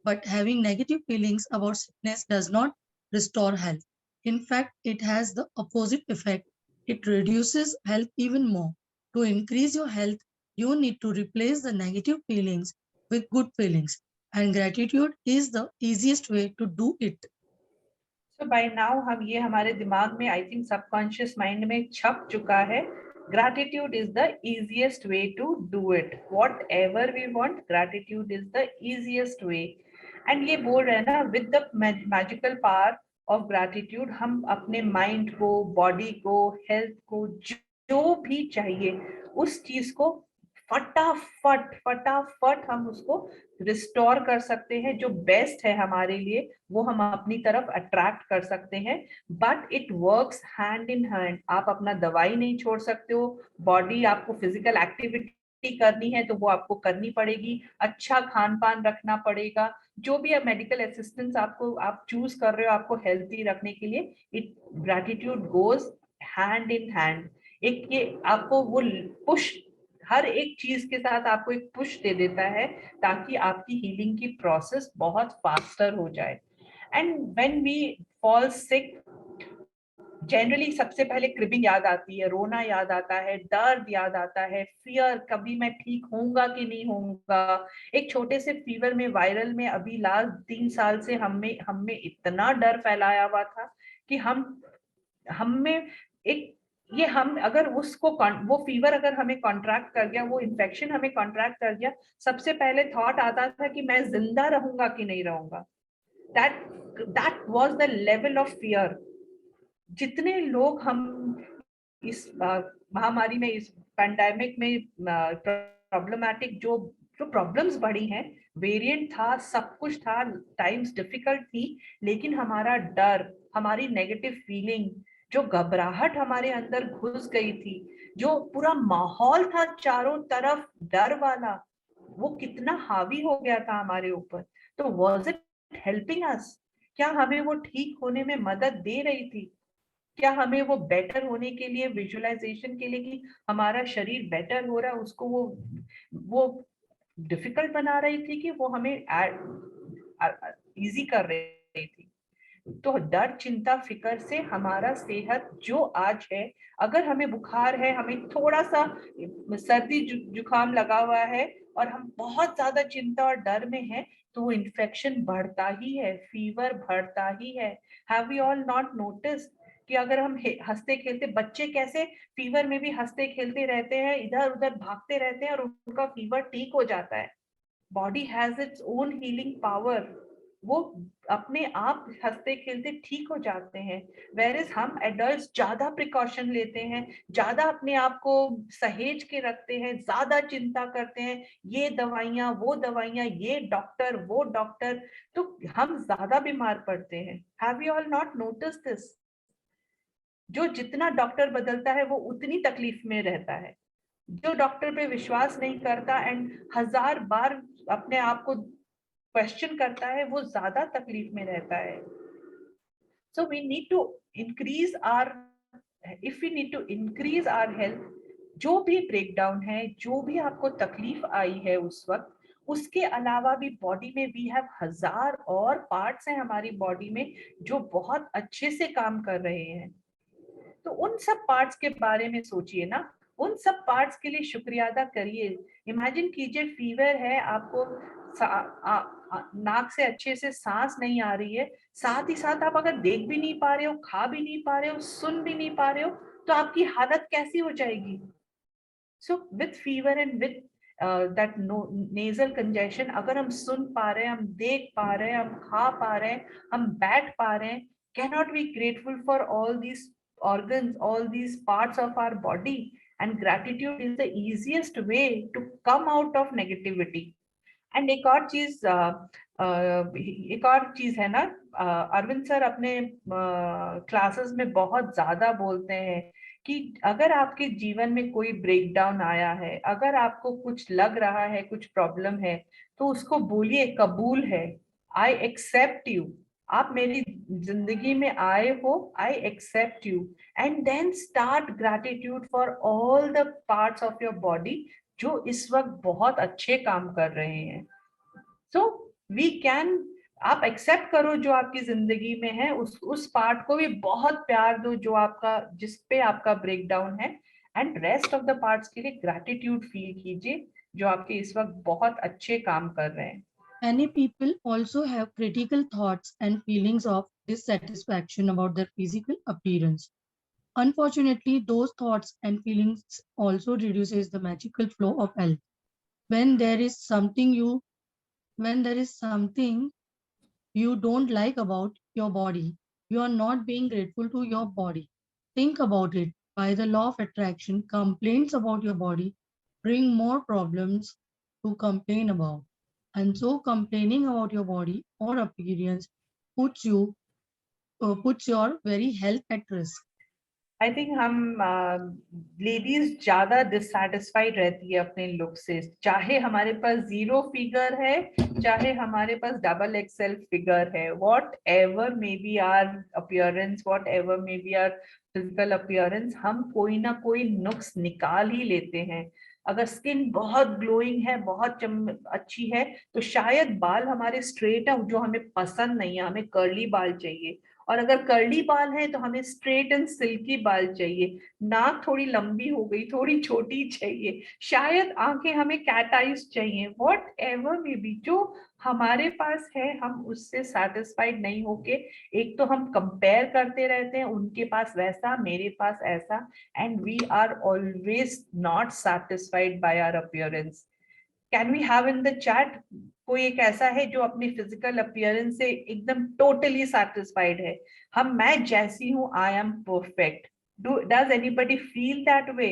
But having negative feelings about sickness does not restore health. In fact, it has the opposite effect. It reduces health even more. To increase your health, you need to replace the negative feelings with good feelings. And gratitude is the easiest way to do it. So by now हम ये हमारे दिमाग में, I think subconscious mind में छप चुका है. Gratitude is the easiest way to do it. Whatever we want, gratitude is the easiest way. And ये बोल रहे हैं ना, with the magical power of gratitude, हम अपने mind को, body को, health को, जो भी चाहिए उस चीज को फटाफट हम उसको रिस्टोर कर सकते हैं. जो बेस्ट है हमारे लिए वो हम अपनी तरफ अट्रैक्ट कर सकते हैं. But it works hand in hand. आप अपना दवाई नहीं छोड़ सकते हो. बॉडी, आपको फिजिकल एक्टिविटी करनी है तो वो आपको करनी पड़ेगी. अच्छा खान पान रखना पड़ेगा. जो भी मेडिकल असिस्टेंस आप चूज कर रहे हो आपको हेल्थी रखने के लिए, it gratitude goes hand in hand. एक ये आपको वो पुश हर एक चीज के साथ आपको एक पुश दे देता है ताकि आपकी हीलिंग की प्रोसेस बहुत फास्टर हो जाए। And when we fall sick, generally सबसे पहले क्रिबिंग याद आती है, रोना याद आता है, दर्द याद आता है, फियर, कभी मैं ठीक होऊंगा कि नहीं होऊंगा। एक छोटे से फीवर में, वायरल में, अभी लास्ट 3 साल से हमें इतना डर फैलाया हुआ था कि हमें एक ये हम अगर वो फीवर अगर हमें कॉन्ट्रैक्ट कर गया, वो इन्फेक्शन हमें कॉन्ट्रैक्ट कर गया, सबसे पहले थॉट आता था कि मैं जिंदा रहूंगा कि नहीं रहूंगा। That was the level of fear. जितने लोग हम इस महामारी में, इस पैंडेमिक में प्रॉब्लमैटिक जो प्रॉब्लम्स बढ़ी हैं, वेरिएंट था, सब कुछ था, टाइम्स डिफिकल्ट थी, लेकिन हमारा डर, हमारी नेगेटिव फीलिंग, जो घबराहट हमारे अंदर घुस गई थी, जो पूरा माहौल था चारों तरफ डर वाला, वो कितना हावी हो गया था हमारे ऊपर। तो वाज इट हेल्पिंग अस? क्या हमें वो ठीक होने में मदद दे रही थी? क्या हमें वो बेटर होने के लिए, विजुअलाइजेशन के लिए कि हमारा शरीर बेटर हो रहा है, उसको वो डिफिकल्ट बना रही थी कि वो हमें इजी कर रही थी? तो डर, चिंता, फिक्र से हमारा सेहत जो आज है, अगर हमें बुखार है, हमें थोड़ा सा सर्दी जुकाम लगा हुआ है और हम बहुत ज्यादा चिंता और डर में हैं, तो वो इन्फेक्शन बढ़ता ही है, फीवर बढ़ता ही है। Have we all not notice कि अगर हम हंसते खेलते, बच्चे कैसे फीवर में भी हंसते खेलते रहते हैं, इधर उधर भागते रहते हैं और उनका फीवर ठीक हो जाता है। Body has its own healing power, वो अपने आप हंसते खेलते ठीक हो जाते हैं। वेयरएज हम एडल्ट्स ज्यादा प्रिकॉशन लेते हैं, ज्यादा अपने आप को सहेज के रखते हैं, ज्यादा चिंता करते हैं, ये दवाइयां, वो दवाइयां, ये डॉक्टर, वो डॉक्टर, तो हम ज्यादा बीमार पड़ते हैं। Have you all not notice this? जो जितना डॉक्टर बदलता है वो उतनी तकलीफ में रहता है। जो डॉक्टर पे विश्वास नहीं करता एंड 1000 बार अपने आप को क्वेश्चन करता है, वो ज्यादा तकलीफ में रहता है। So we need to increase our, if we need to increase our health, जो भी ब्रेकडाउन है, जो भी आपको तकलीफ आई है उस वक्त, उसके अलावा भी बॉडी में वी हैव 1000 और पार्ट्स हैं हमारी बॉडी में जो बहुत अच्छे से काम कर रहे हैं। तो उन सब पार्ट्स के बारे में सोचिए ना, उन सब पार्ट्स के लिए शुक्रिया अदा करिए। इमेजिन कीजिए फीवर है, आपको नाक से अच्छे से सांस नहीं आ रही है, साथ ही साथ आप अगर देख भी नहीं पा रहे हो, खा भी नहीं पा रहे हो, सुन भी नहीं पा रहे हो, तो आपकी हालत कैसी हो जाएगी? So with fever and with that nasal congestion, अगर हम सुन पा रहे हैं, हम देख पा रहे हैं, हम खा पा रहे हैं, हम बैठ पा रहे हैं, cannot be grateful for all these organs, all these parts of our body? And gratitude is the easiest way to come out of negativity. And एक और चीज है ना, अरविंद सर अपने क्लासेस में बहुत ज्यादा बोलते हैं कि अगर आपके जीवन में कोई ब्रेकडाउन आया है, अगर आपको कुछ लग रहा है, कुछ प्रॉब्लम है, तो उसको बोलिए कबूल है, आई एक्सेप्ट यू, आप मेरी जिंदगी में आए हो, I accept you, and then start gratitude for all the parts of your body जो इस वक्त बहुत अच्छे काम कर रहे हैं। सो वी कैन, आप एक्सेप्ट करो जो आपकी जिंदगी में है, उस पार्ट को भी बहुत प्यार दो जो आपका, जिस पे आपका ब्रेकडाउन है, and rest of the parts के लिए ग्रैटिट्यूड फील कीजिए जो आपके इस वक्त बहुत अच्छे काम कर रहे हैं। Many people also have critical thoughts and feelings of dissatisfaction about their physical appearance. Unfortunately, those thoughts and feelings also reduces the magical flow of health. When there is something you don't like about your body, you are not being grateful to your body. Think about it. By the law of attraction, complaints about your body bring more problems to complain about. And so complaining about your body or appearance puts your very health at risk. I think हम ladies ज्यादा dissatisfied रहती है अपने look से, चाहे हमारे पास 0 figure है, चाहे हमारे पास XXL फिगर है, whatever may be our appearance, whatever may be our physical appearance, हम कोई ना कोई नुक्स निकाल ही लेते हैं। अगर स्किन बहुत ग्लोइंग है, बहुत अच्छी है, तो शायद बाल हमारे स्ट्रेट है, जो हमें पसंद नहीं है, हमें कर्ली बाल चाहिए। और अगर कर्ली बाल है तो हमें स्ट्रेट एंड सिल्की बाल चाहिए। नाक थोड़ी लंबी हो गई, थोड़ी छोटी चाहिए, शायद आंखें हमें कैट आईज चाहिए। वॉट एवर मे बी, जो हमारे पास है हम उससे सेटिस्फाइड नहीं होके, एक तो हम कंपेयर करते रहते हैं, उनके पास वैसा, मेरे पास ऐसा, and we are always not satisfied by our appearance. Can we have in the chat कोई एक ऐसा है जो अपनी फिजिकल अपीयरेंस से एकदम टोटली सेटिस्फाइड है? मैं जैसी हूँ, I am perfect. Does anybody feel that way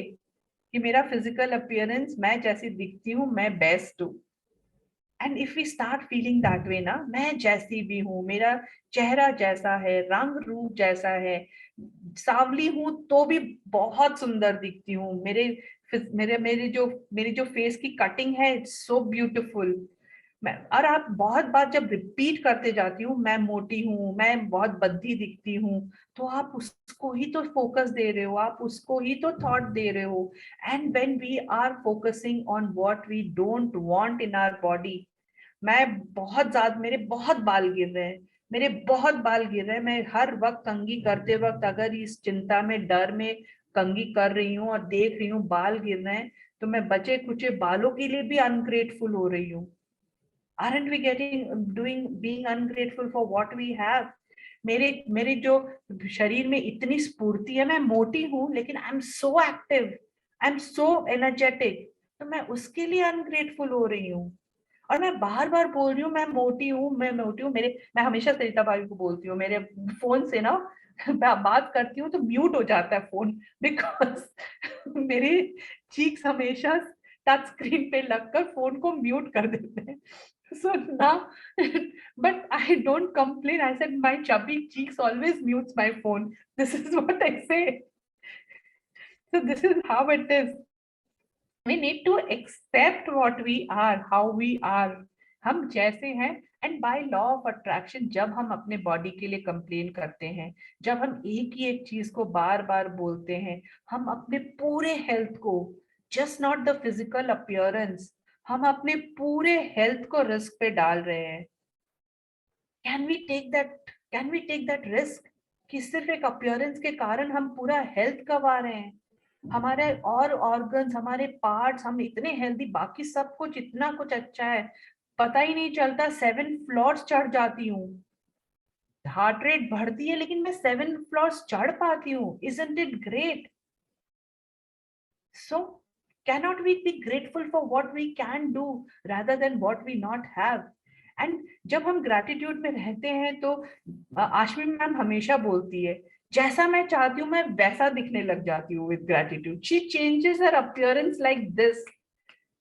कि मेरा फिजिकल अपीयरेंस, मैं जैसी दिखती हूँ, मैं बेस्ट हूँ? And if we start feeling that way ना, मैं जैसी भी हूँ, मेरा चेहरा जैसा है, रंग रूप जैसा है, सांवली हूं तो भी बहुत सुंदर दिखती हूँ, मेरी जो फेस की कटिंग है, इट्स सो ब्यूटीफुल। और आप बहुत बार जब रिपीट करते जाती हूँ, मैं मोटी हूँ, मैं बहुत बद्धी दिखती हूँ, तो आप उसको ही तो फोकस दे रहे हो, आप उसको ही तो थॉट दे रहे हो। And when we are focusing on what we don't want in our body, मेरे बहुत बाल गिर रहे हैं, मैं हर वक्त कंघी करते वक्त अगर इस चिंता में, डर में कंघी कर रही हूँ और देख रही हूँ बाल गिर रहे हैं, तो मैं बचे कुचे बालों के लिए भी अनग्रेटफुल हो रही हूँ। Aren't we being ungrateful for what we have? मेरे जो शरीर में इतनी स्फूर्ति है, मैं मोटी हूँ लेकिन I am so active, I am so energetic, तो मैं उसके लिए अनग्रेटफुल हो रही हूँ। और मैं बार बार बोल रही हूँ मैं मोटी हूँ, मैं हमेशा सरिता भाभी को बोलती हूँ, मेरे फोन से ना मैं बात करती हूँ तो म्यूट हो जाता है फोन, बिकॉज मेरे चीक्स हमेशा टच स्क्रीन पे लगकर फोन को म्यूट कर देते हैं। So now, but I don't complain. I said my chubby cheeks always mutes my phone. This is what I say. So this is how it is. We need to accept what we are, how we are. हम जैसे हैं, and by law of attraction जब हम अपने body के लिए complain करते हैं, जब हम एक ही एक चीज को बार बार बोलते हैं, हम अपने पूरे हेल्थ को, just not the physical appearance, हम अपने पूरे हेल्थ को रिस्क पे डाल रहे हैं। Can we take that risk कि सिर्फ एक अपीयरेंस के कारण हम पूरा हेल्थ गवा रहे हैं? हमारे और ऑर्गन्स, हमारे पार्ट्स, हम इतने हेल्दी, बाकी सब कुछ इतना कुछ अच्छा है, पता ही नहीं चलता 7 फ्लोर्स चढ़ जाती हूँ, हार्ट रेट बढ़ती है लेकिन मैं 7 फ्लोर्स चढ़ पाती हूँ। Isn't it great? So cannot we be grateful for what we can do rather than what we not have? And जब हम ग्रैटिट्यूड में रहते हैं तो आश्वी मैम हमेशा बोलती है, जैसा मैं चाहती हूँ मैं वैसा दिखने लग जाती हूँ with gratitude. She changes her appearance like this.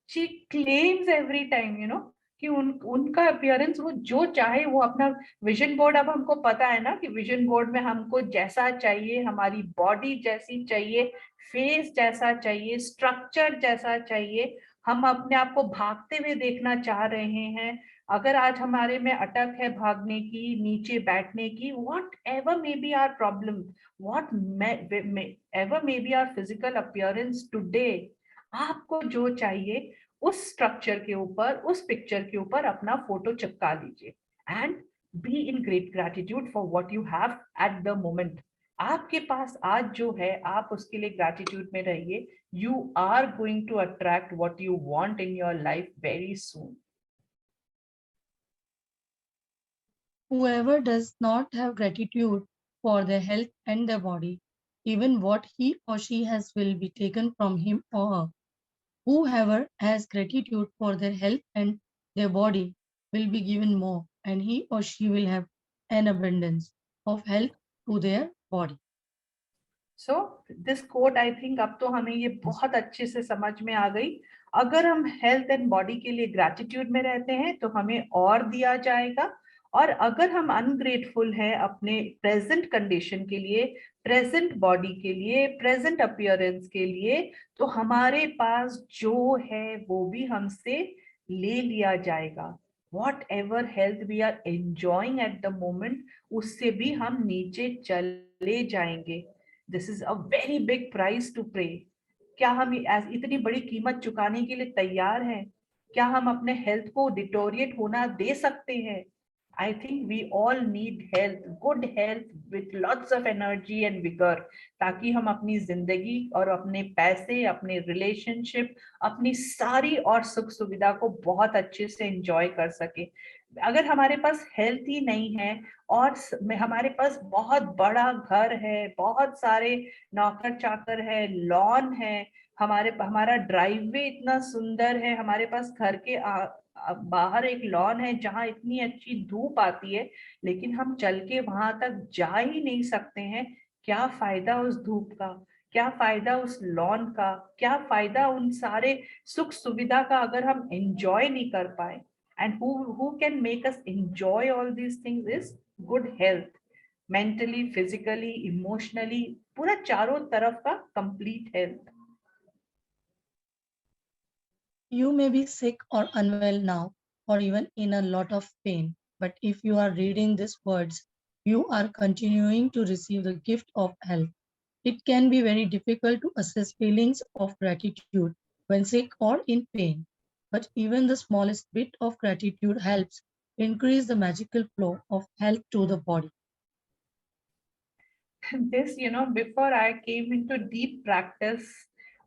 She claims every time, you know, कि उनका अपीयरेंस वो जो चाहे वो अपना विजन बोर्ड, अब हमको पता है ना कि विजन बोर्ड में हमको जैसा चाहिए, हमारी बॉडी जैसी चाहिए, फेस जैसा चाहिए, स्ट्रक्चर जैसा चाहिए, हम अपने आप को भागते हुए देखना चाह रहे हैं। अगर आज हमारे में अटक है भागने की, नीचे बैठने की, whatever may be our problem, whatever may be our physical appearance today, आपको जो चाहिए उस स्ट्रक्चर के ऊपर, उस पिक्चर के ऊपर अपना फोटो चिपका लीजिए and be in great gratitude for what you have at the moment. आपके पास आज जो है, आप उसके लिए ग्रैटिट्यूड में रहिए। You are going to attract what you want in your life very soon. Whoever does not have gratitude for their health and their body, even what he or she has will be taken from him or her. Whoever has gratitude for their health and their body will be given more, and he or she will have an abundance of health to their body. So this quote, I think अब तो हमें ये बहुत अच्छे से समझ में आ गई। अगर हम हेल्थ एंड बॉडी के लिए ग्रैटिट्यूड में रहते हैं तो हमें और दिया जाएगा, और अगर हम अनग्रेटफुल हैं अपने प्रेजेंट कंडीशन के लिए, प्रेजेंट बॉडी के लिए, प्रेजेंट अपीयरेंस के लिए, तो हमारे पास जो है वो भी हमसे ले लिया जाएगा। Whatever health we are enjoying at the moment, उससे भी हम नीचे चले जाएंगे। This is a very big price to pay. क्या हम इतनी बड़ी कीमत चुकाने के लिए तैयार हैं? क्या हम अपने हेल्थ को डिटोरिएट होना दे सकते हैं? I think we all need health, good health with lots of energy and vigor, ताकि हम अपनी जिंदगी और अपने पैसे, अपने रिलेशनशिप, अपनी सारी और सुख सुविधा को बहुत अच्छे से एंजॉय कर सके। अगर हमारे पास हेल्थ ही नहीं है और हमारे पास बहुत बड़ा घर है, बहुत सारे नौकर चाकर है, लॉन है, हमारा ड्राइववे इतना सुंदर है, हमारे पास घर के बाहर एक लॉन है जहां इतनी अच्छी धूप आती है, लेकिन हम चल के वहां तक जा ही नहीं सकते हैं। क्या फायदा उस धूप का, क्या फायदा उस लॉन का, क्या फायदा उन सारे सुख सुविधा का अगर हम एंजॉय नहीं कर पाए? And who can make us enjoy all these things is good health, mentally, physically, emotionally, पूरा चारों तरफ का complete health. You may be sick or unwell now, or even in a lot of pain. But if you are reading these words, you are continuing to receive the gift of health. It can be very difficult to assess feelings of gratitude when sick or in pain. But even the smallest bit of gratitude helps increase the magical flow of health to the body. This, before I came into deep practice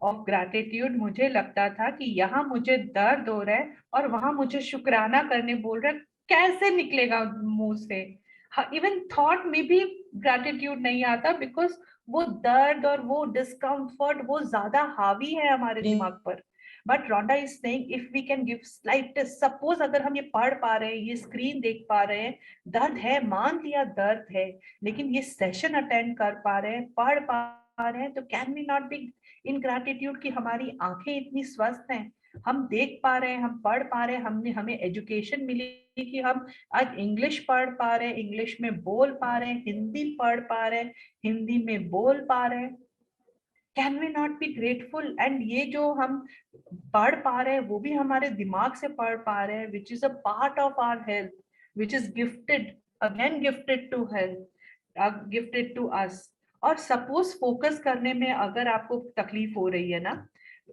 of gratitude, मुझे लगता था कि यहाँ मुझे दर्द हो रहा है और वहां मुझे शुक्राना करने बोल रहा है, कैसे निकलेगा मुंह से? इवन थॉट में भी ग्रैटिट्यूड नहीं आता, बिकॉज वो दर्द और वो डिस्कम्फर्ट वो ज्यादा हावी है हमारे दिमाग पर। But Rhonda is saying if we can give slightest, suppose अगर हम ये पढ़ पा रहे हैं, ये स्क्रीन देख पा रहे हैं, दर्द है, मान लिया दर्द है, लेकिन ये सेशन अटेंड कर पा रहे हैं, पढ़ पा रहे हैं, तो can we not be in gratitude कि हमारी आंखें इतनी स्वस्थ हैं, हम देख पा रहे हैं, हम पढ़ पा रहे हैं, हमें एजुकेशन मिली कि हम आज इंग्लिश पढ़ पा रहे हैं, इंग्लिश में बोल पा रहे हैं, हिंदी पढ़ पा रहे हैं, हिंदी में बोल पा रहे हैं। Can we not be grateful? And ये जो हम पढ़ पा रहे हैं वो भी हमारे दिमाग से पढ़ पा रहे हैं, which is a part of our health, which is gifted, again gifted to health, gifted to us. और सपोज फोकस करने में अगर आपको तकलीफ हो रही है ना,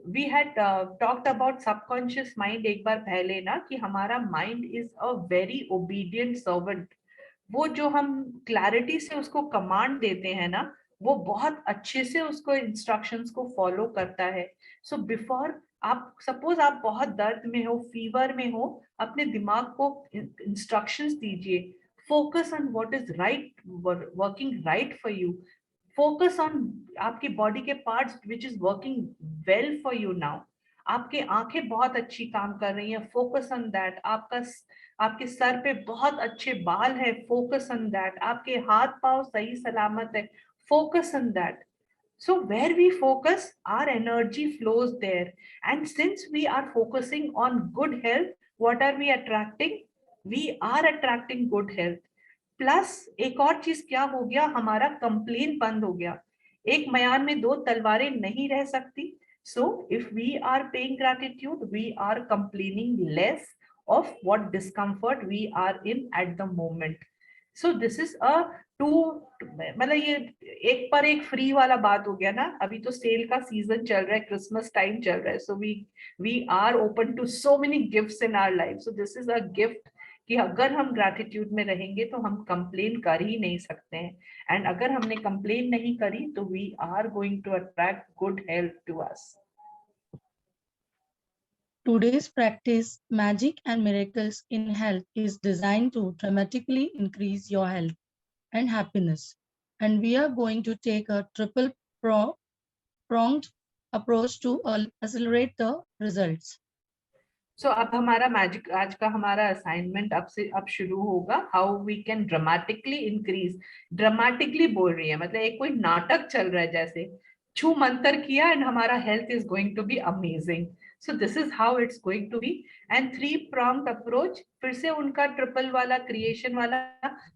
we had talked about subconscious mind एक बार पहले ना, कि हमारा mind is a very obedient servant. वो जो हम क्लैरिटी से उसको कमांड देते हैं ना, वो बहुत अच्छे से उसको इंस्ट्रक्शंस को फॉलो करता है। सो बिफोर आप सपोज आप बहुत दर्द में हो, फीवर में हो, अपने दिमाग को इंस्ट्रक्शंस दीजिए, focus on what is right, working right for you, focus on आपकी बॉडी के parts which is working well for you now. आपके आंखें बहुत अच्छी काम कर रही हैं, फोकस ऑन दैट। आपके सर पे बहुत अच्छे बाल है, फोकस ऑन दैट। आपके हाथ पांव सही सलामत है, focus on that. So where we focus, our energy flows there. And since we are focusing on good health, what are we attracting? We are attracting good health. Plus एक और चीज क्या हो गया, हमारा कंप्लेन बंद हो गया। एक म्यान में दो तलवारें नहीं रह सकती। So if we are paying gratitude, we are complaining less of what discomfort we are in at the moment. So this is a मतलब ये एक पर एक फ्री वाला बात हो गया ना। अभी तो सेल का सीजन चल रहा है, क्रिसमस टाइम चल रहा है, so we are open to so many gifts in our life. So this is a gift कि अगर हम ग्रैटिट्यूड में रहेंगे तो हम कंप्लेन कर ही नहीं सकते हैं, एंड अगर हमने कंप्लेन नहीं करी तो we are going to attract good health to us. Today's practice, Magic and Miracles in Health, is designed to dramatically increase your health and happiness. And we are going to take a triple pronged approach to accelerate the results. So अब हमारा magic, आज का हमारा assignment अब शुरू होगा। How we can dramatically increase, dramatically बोल रही है मतलब एक कोई नाटक चल रहा है, जैसे छू मंतर किया एंड हमारा health is going to be amazing. So this is how it's going to be. And 3-pronged approach, फिर से उनका ट्रिपल वाला क्रिएशन वाला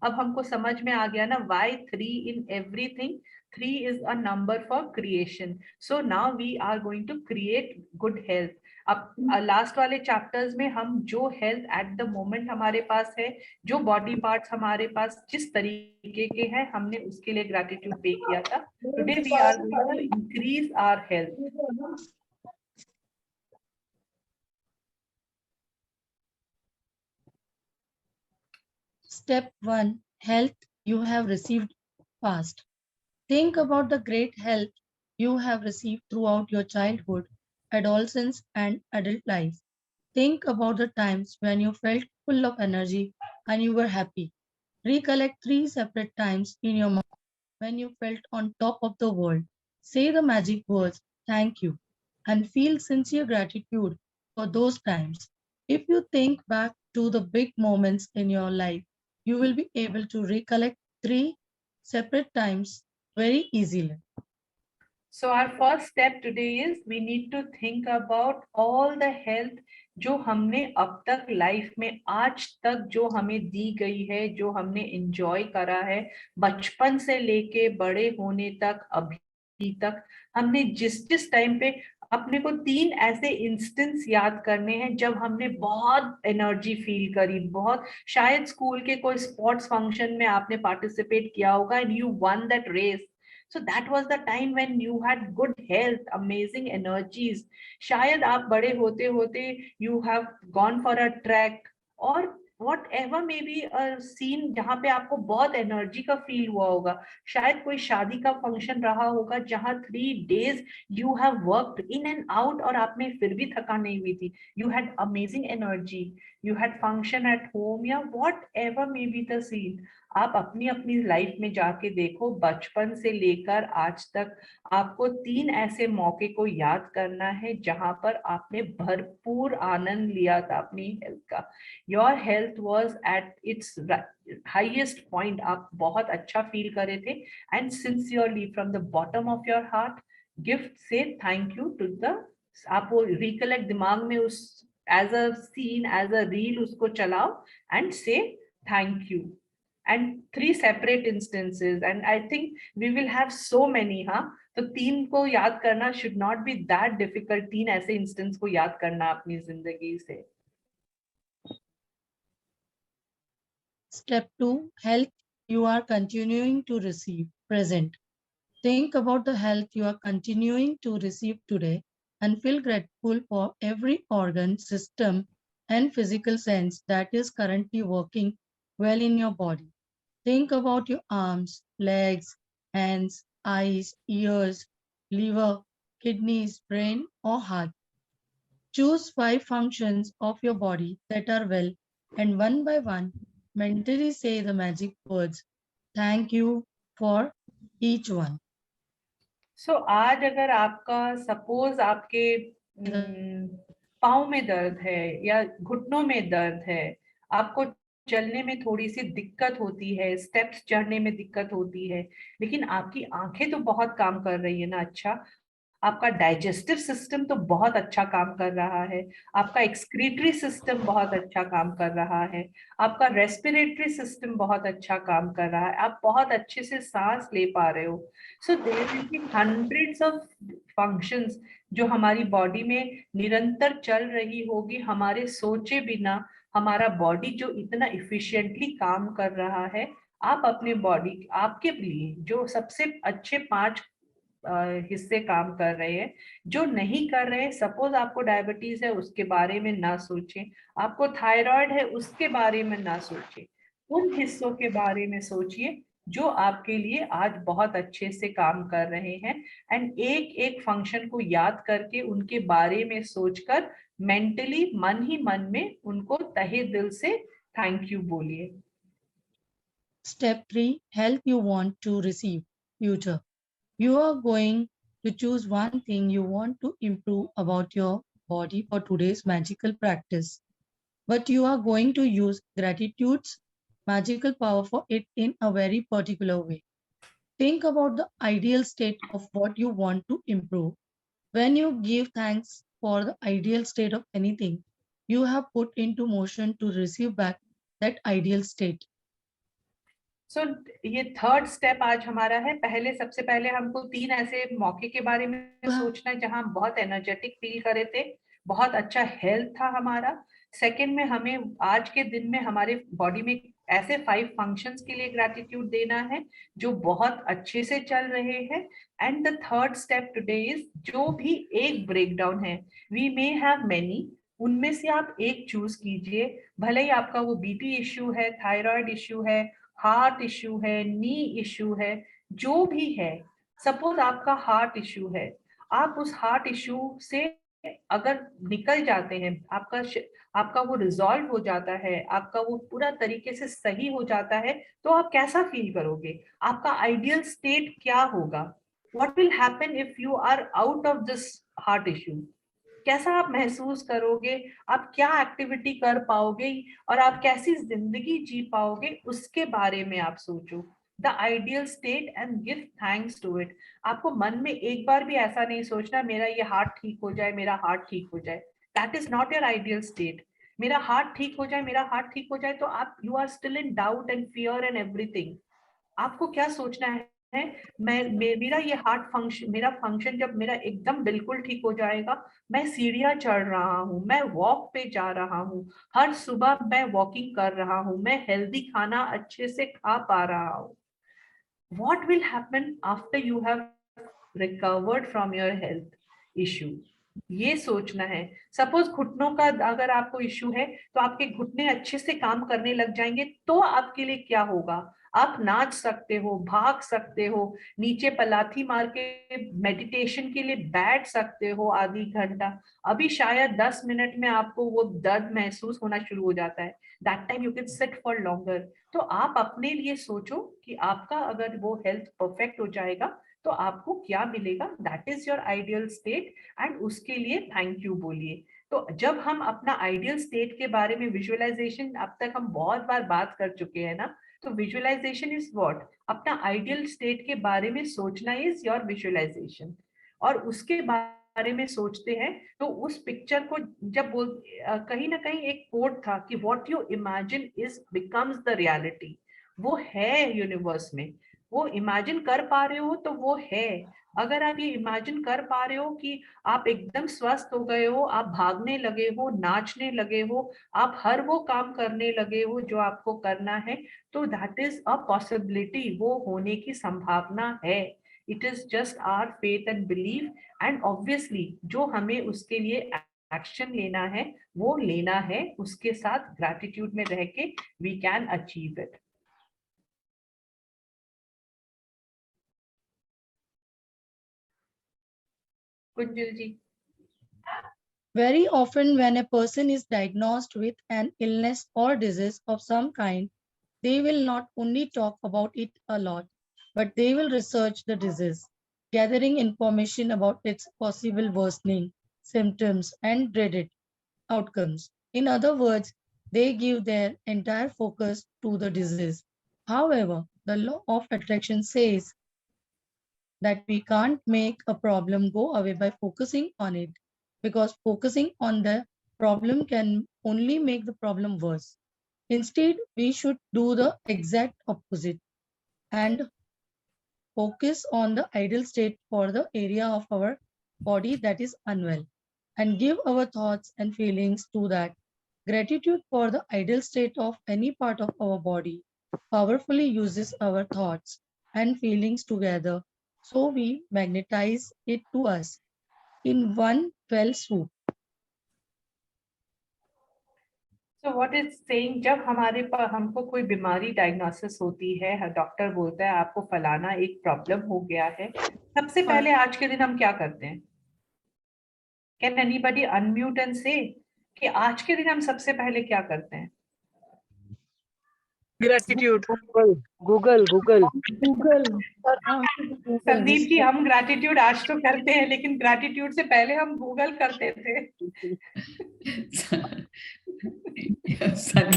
अब हमको समझ में आ गया ना, why 3 in everything? 3 is a number for creation. So now we are going to create good health. अब लास्ट वाले चैप्टर्स में हम जो हेल्थ एट द मोमेंट हमारे पास है, जो बॉडी पार्ट्स हमारे पास जिस तरीके के हैं, हमने उसके लिए ग्रैटिट्यूड पे किया था. Today we are going to increase our health. Step 1. Health you have received past. Think about the great health you have received throughout your childhood, adolescence, and adult life. Think about the times when you felt full of energy and you were happy. Recollect 3 separate times in your mind when you felt on top of the world. Say the magic words, thank you, and feel sincere gratitude for those times. If you think back to the big moments in your life, you will be able to recollect 3 separate times very easily. So our first step today is we need to think about all the health जो हमने अब तक life में आज तक जो हमें दी गई है, जो हमने एंजॉय करा है, बचपन से लेके बड़े होने तक, अभी तक हमने जिस जिस टाइम पे अपने को 3 ऐसे इंस्टेंस याद करने हैं जब हमने बहुत एनर्जी फील करी. बहुत शायद स्कूल के कोई स्पोर्ट्स फंक्शन में आपने पार्टिसिपेट किया होगा and you won that race. So that was the time when you had good health, amazing energies. शायद आप बड़े होते होते you have gone for a trek or whatever may be a scene जहाँ पे आपको बहुत एनर्जी का फील हुआ होगा. शायद कोई शादी का फंक्शन रहा होगा जहाँ 3 days you have worked in and out और आप में फिर भी थकान नहीं हुई थी. You had amazing energy. You had function at home या whatever may be the scene. आप अपनी अपनी लाइफ में जाके देखो, बचपन से लेकर आज तक आपको 3 ऐसे मौके को याद करना है जहां पर आपने भरपूर आनंद लिया था अपनी हेल्थ का. Your health was at its highest point. आप बहुत अच्छा फील करे थे and sincerely from the bottom of your heart gift say thank you to the. आप वो रिकलेक्ट दिमाग में उस as a scene, as a reel उसको चलाओ and say thank you. And 3 separate instances, and I think we will have so many. तो 3 को याद करना should not be that difficult. 3 ऐसे instance को याद करना अपनी जिंदगी से. Step 2. Health you are continuing to receive. Present. Think about the health you are continuing to receive today and feel grateful for every organ, system, and physical sense that is currently working well in your body. Think about your arms, legs, hands, eyes, ears, liver, kidneys, brain, or heart. Choose 5 functions of your body that are well, and one by one, mentally say the magic words, thank you for each one. So आज अगर आपका suppose आपके पाँव में दर्द है या घुटनों में दर्द है, आपको चलने में थोड़ी सी दिक्कत होती है, स्टेप्स चढ़ने में दिक्कत होती है, लेकिन आपकी आंखें तो बहुत काम कर रही है ना. अच्छा, आपका डाइजेस्टिव सिस्टम तो बहुत अच्छा काम कर रहा है, आपका एक्सक्रीटरी सिस्टम बहुत अच्छा काम कर रहा है, आपका रेस्पिरेटरी सिस्टम बहुत अच्छा काम कर रहा है, आप बहुत अच्छे से सांस ले पा रहे हो. So there will be hundreds of functions जो हमारी बॉडी में निरंतर चल रही होगी हमारे सोचे बिना. हमारा बॉडी जो इतना इफिशिएंटली काम कर रहा है, आप अपने बॉडी, आपके लिए जो सबसे अच्छे 5 हिस्से काम कर रहे हैं, जो नहीं कर रहे, सपोज आपको डायबिटीज है उसके बारे में ना सोचें, आपको थायराइड है उसके बारे में ना सोचें, उन हिस्सों के बारे में सोचिए जो आपके लिए आज बहुत अच्छे से काम कर रहे हैं. एंड एक एक फंक्शन को याद करके उनके बारे में सोचकर मेंटली मन ही मन में उनको तहे दिल से थैंक यू बोलिए. Step 3. Health you want to receive. Future. You are going to choose one thing you want to improve about your body for today's magical practice. But you are going to use gratitude's magical power for it in a very particular way. Think about the ideal state of what you want to improve. When you give thanks for the ideal state of anything, you have put into motion to receive back that ideal state. सो ये third step आज हमारा है. पहले सबसे पहले हमको 3 ऐसे मौके के बारे में सोचना है जहां हम बहुत एनर्जेटिक फील करे थे, बहुत अच्छा हेल्थ था हमारा। सेकंड में हमें आज के दिन में हमारे बॉडी में ऐसे 5 फंक्शंस के लिए ग्रैटिट्यूड देना है जो बहुत अच्छे से चल रहे हैं। And the third step today is, जो भी एक ब्रेकडाउन है, वी मे हैव मेनी, उनमें से आप एक चूज कीजिए। भले ही आपका वो बीपी इश्यू है, थायराइड इश्यू है, हार्ट इश्यू है, नी इश्यू है, जो भी है। सपोज आपका हार्ट इश्यू है, आप उस हार्ट इश्यू से अगर निकल जाते हैं, आपका वो रिजॉल्व हो जाता है, आपका वो पूरा तरीके से सही हो जाता है, तो आप कैसा फील करोगे? आपका आइडियल स्टेट क्या होगा? What will happen if you are out of this heart issue? कैसा आप महसूस करोगे? आप क्या एक्टिविटी कर पाओगे और आप कैसी जिंदगी जी पाओगे, उसके बारे में आप सोचो। The ideal state and give thanks to it. आपको मन में एक बार भी ऐसा नहीं सोचना मेरा ये हार्ट ठीक हो जाए, मेरा हार्ट ठीक हो जाए। That is not your ideal state. मेरा हार्ट ठीक हो जाए, मेरा हार्ट ठीक हो जाए, तो आप you are still in doubt and fear and everything. आपको क्या सोचना है? मेरा ये हार्ट फंक्शन, मेरा फंक्शन जब मेरा एकदम बिल्कुल ठीक हो जाएगा, मैं सीढ़ियां चढ़ रहा हूँ, मैं वॉक पे जा रहा हूँ, हर सुबह मैं वॉकिंग कर रहा हूँ, मैं हेल्दी खाना अच्छे से खा पा रहा हूँ। What will happen after you have recovered from your health issue? ये सोचना है। सपोज घुटनों का अगर आपको इश्यू है, तो आपके घुटने अच्छे से काम करने लग जाएंगे, तो आपके लिए क्या होगा? आप नाच सकते हो, भाग सकते हो, नीचे पलाथी मार के मेडिटेशन के लिए बैठ सकते हो आधी घंटा। अभी शायद 10 मिनट में आपको वो दर्द महसूस होना शुरू हो जाता है। That time you can sit for longer. तो आप अपने लिए सोचो कि आपका अगर वो हेल्थ परफेक्ट हो जाएगा तो आपको क्या मिलेगा। That is your ideal state, and उसके लिए थैंक यू बोलिए। तो जब हम अपना आइडियल स्टेट के बारे में, विजुअलाइजेशन अब तक हम बहुत बार बात कर चुके हैं ना, तो विजुअलाइजेशन इज व्हाट? अपना आइडियल स्टेट के बारे में सोचना इज योर विजुअलाइजेशन। और उसके बारे में सोचते हैं तो उस पिक्चर को जब कहीं ना कहीं एक कोट था कि what you imagine is becomes the reality. वो है यूनिवर्स में, वो इमेजिन कर पा रहे हो तो वो है। अगर आप ये इमेजिन कर पा रहे हो कि आप एकदम स्वस्थ हो गए हो, आप भागने लगे हो, नाचने लगे हो, आप हर वो काम करने लगे हो जो आपको करना है, तो दैट इज अ पॉसिबिलिटी, वो होने की संभावना है। It is just our faith and belief, and obviously जो हमें उसके लिए एक्शन लेना है वो लेना है, उसके साथ ग्रैटिट्यूड में रह के we can achieve it. Kunjal ji. Very often, when a person is diagnosed with an illness or disease of some kind, they will not only talk about it a lot, but they will research the disease, gathering information about its possible worsening, symptoms, and dreaded outcomes. In other words, they give their entire focus to the disease. However, the law of attraction says that we can't make a problem go away by focusing on it, because focusing on the problem can only make the problem worse. Instead, we should do the exact opposite and focus on the ideal state for the area of our body that is unwell, and give our thoughts and feelings to that. Gratitude for the ideal state of any part of our body powerfully uses our thoughts and feelings together, so we magnetize it to us in one fell swoop. So what it's saying, जब हमारे पास हमको कोई बीमारी diagnosis होती है, doctor बोलता है आपको फलाना एक प्रॉब्लम हो गया है, सबसे पहले आज के दिन हम क्या करते हैं? Can anybody unmute and say कि आज के दिन हम सबसे पहले क्या करते हैं? ग्रेटिट्यूड। गूगल संदीप जी, हम ग्रैटिट्यूड आज तो करते हैं, लेकिन ग्रैटिट्यूड से पहले हम गूगल करते थे।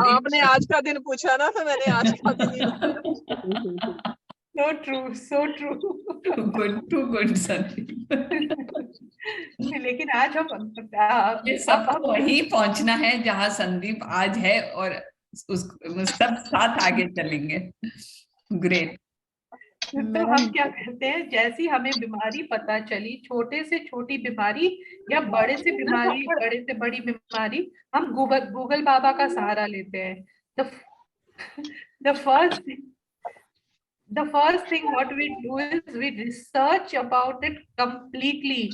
आपने आज का दिन पूछा ना, तो मैंने आज का दिन। So true, so true. too good Sandeep. लेकिन आज हम सबको वही पहुंचना है जहां संदीप आज है, और उस सब साथ आगे चलेंगे। ग्रेट। तो हम क्या करते हैं, जैसी हमें बीमारी पता चली, छोटे से छोटी बीमारी या बड़े से बीमारी, बड़े से बड़ी बीमारी, हम गूगल बाबा का सहारा लेते हैं. The first thing what we do is we research about it completely.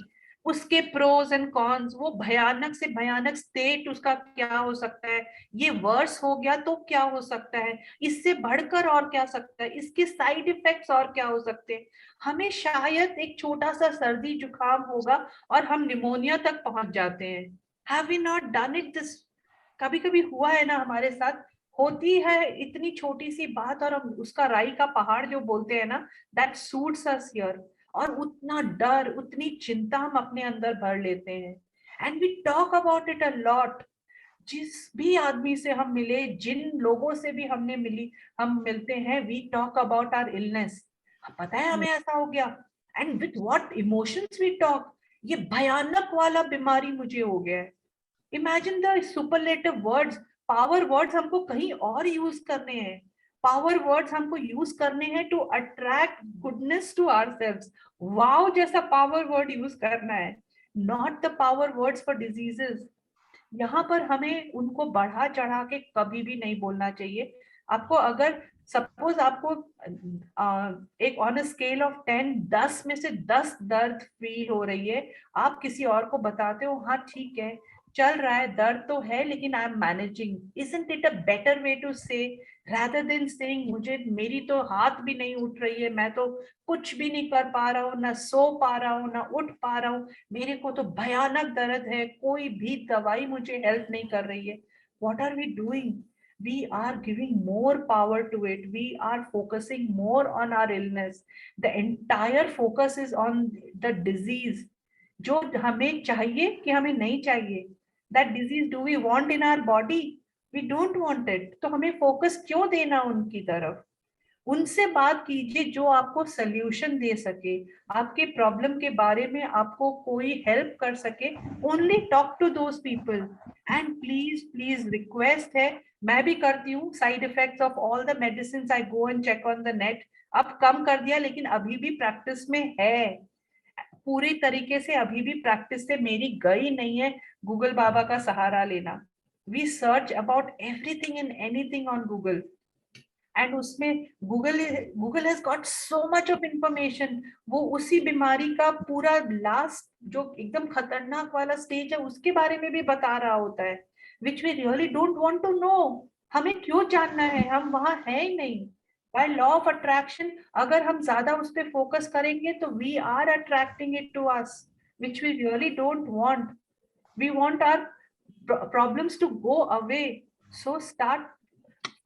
उसके प्रोज एंड कॉन्स, वो भयानक से भयानक स्टेट उसका क्या हो सकता है, ये वर्स हो गया तो क्या हो सकता है, इससे बढ़कर और क्या सकता है, इसके साइड इफेक्ट्स और क्या हो सकते हैं. हमें शायद एक छोटा सा सर्दी जुकाम होगा और हम निमोनिया तक पहुंच जाते हैं. Have we not done it this? कभी कभी हुआ है ना हमारे साथ. होती है इतनी छोटी सी बात और हम उसका राई का पहाड़ जो बोलते हैं ना, दैट सूट्स अस हियर. और उतना डर, उतनी चिंता हम अपने अंदर भर लेते हैं. And we talk about it a lot. जिस भी आदमी से हम मिले, जिन लोगों से भी हम मिलते हैं, we talk about our illness. पता है हमें ऐसा हो गया. And with what emotions we talk. ये भयानक वाला बीमारी मुझे हो गया है. Imagine the superlative words. Power words हमको कहीं और यूज करने हैं. पावर वर्ड्स हमको यूज करने हैं to attract goodness to ourselves. Wow जैसा पावर वर्ड यूज करना है, not the power words for diseases. यहाँ पर हमें उनको बढ़ा चढ़ा के कभी भी नहीं बोलना चाहिए. आपको अगर सपोज आपको एक ऑन अ स्केल ऑफ 10, 10 में से 10 दर्द फील हो रही है, आप किसी और को बताते हो, हाँ ठीक है चल रहा है, दर्द तो है लेकिन I am managing. Isn't it a better way to say, rather than saying मुझे, मेरी तो हाथ भी नहीं उठ रही है, मैं तो कुछ भी नहीं कर पा रहा हूँ, ना सो पा रहा हूँ, ना उठ पा रहा हूँ, मेरे को तो भयानक दर्द है, कोई भी दवाई मुझे हेल्प नहीं कर रही है. What are we doing? We are giving more power to it. We are focusing more on our illness. The entire focus is on the disease. जो हमें चाहिए कि हमें नहीं चाहिए. That disease do we want in our body? We don't want it. तो हमें focus क्यों देना उनकी तरफ? उनसे बात कीजिए जो आपको सोल्यूशन दे सके, आपके प्रॉब्लम के बारे में आपको कोई हेल्प कर सके. Only talk to those people. And please please request है, मैं भी करती हूँ, side effects of all the medicine I go and check on the net. अब कम कर दिया लेकिन अभी भी प्रैक्टिस में है. पूरी तरीके से अभी भी प्रैक्टिस से मेरी गई नहीं है गूगल बाबा का सहारा लेना. We search about everything and anything on Google. And उसमें Google has got so much of information. वो उसी बीमारी का पूरा लास्ट जो एकदम खतरनाक वाला स्टेज है उसके बारे में भी बता रहा होता है, which we really don't want to know. हमें क्यों जानना है, हम वहां है ही नहीं. बाय लॉ ऑफ अट्रैक्शन अगर हम ज्यादा उस पर फोकस करेंगे तो we are attracting it to us, which we really don't want. We want our problems to go away. So start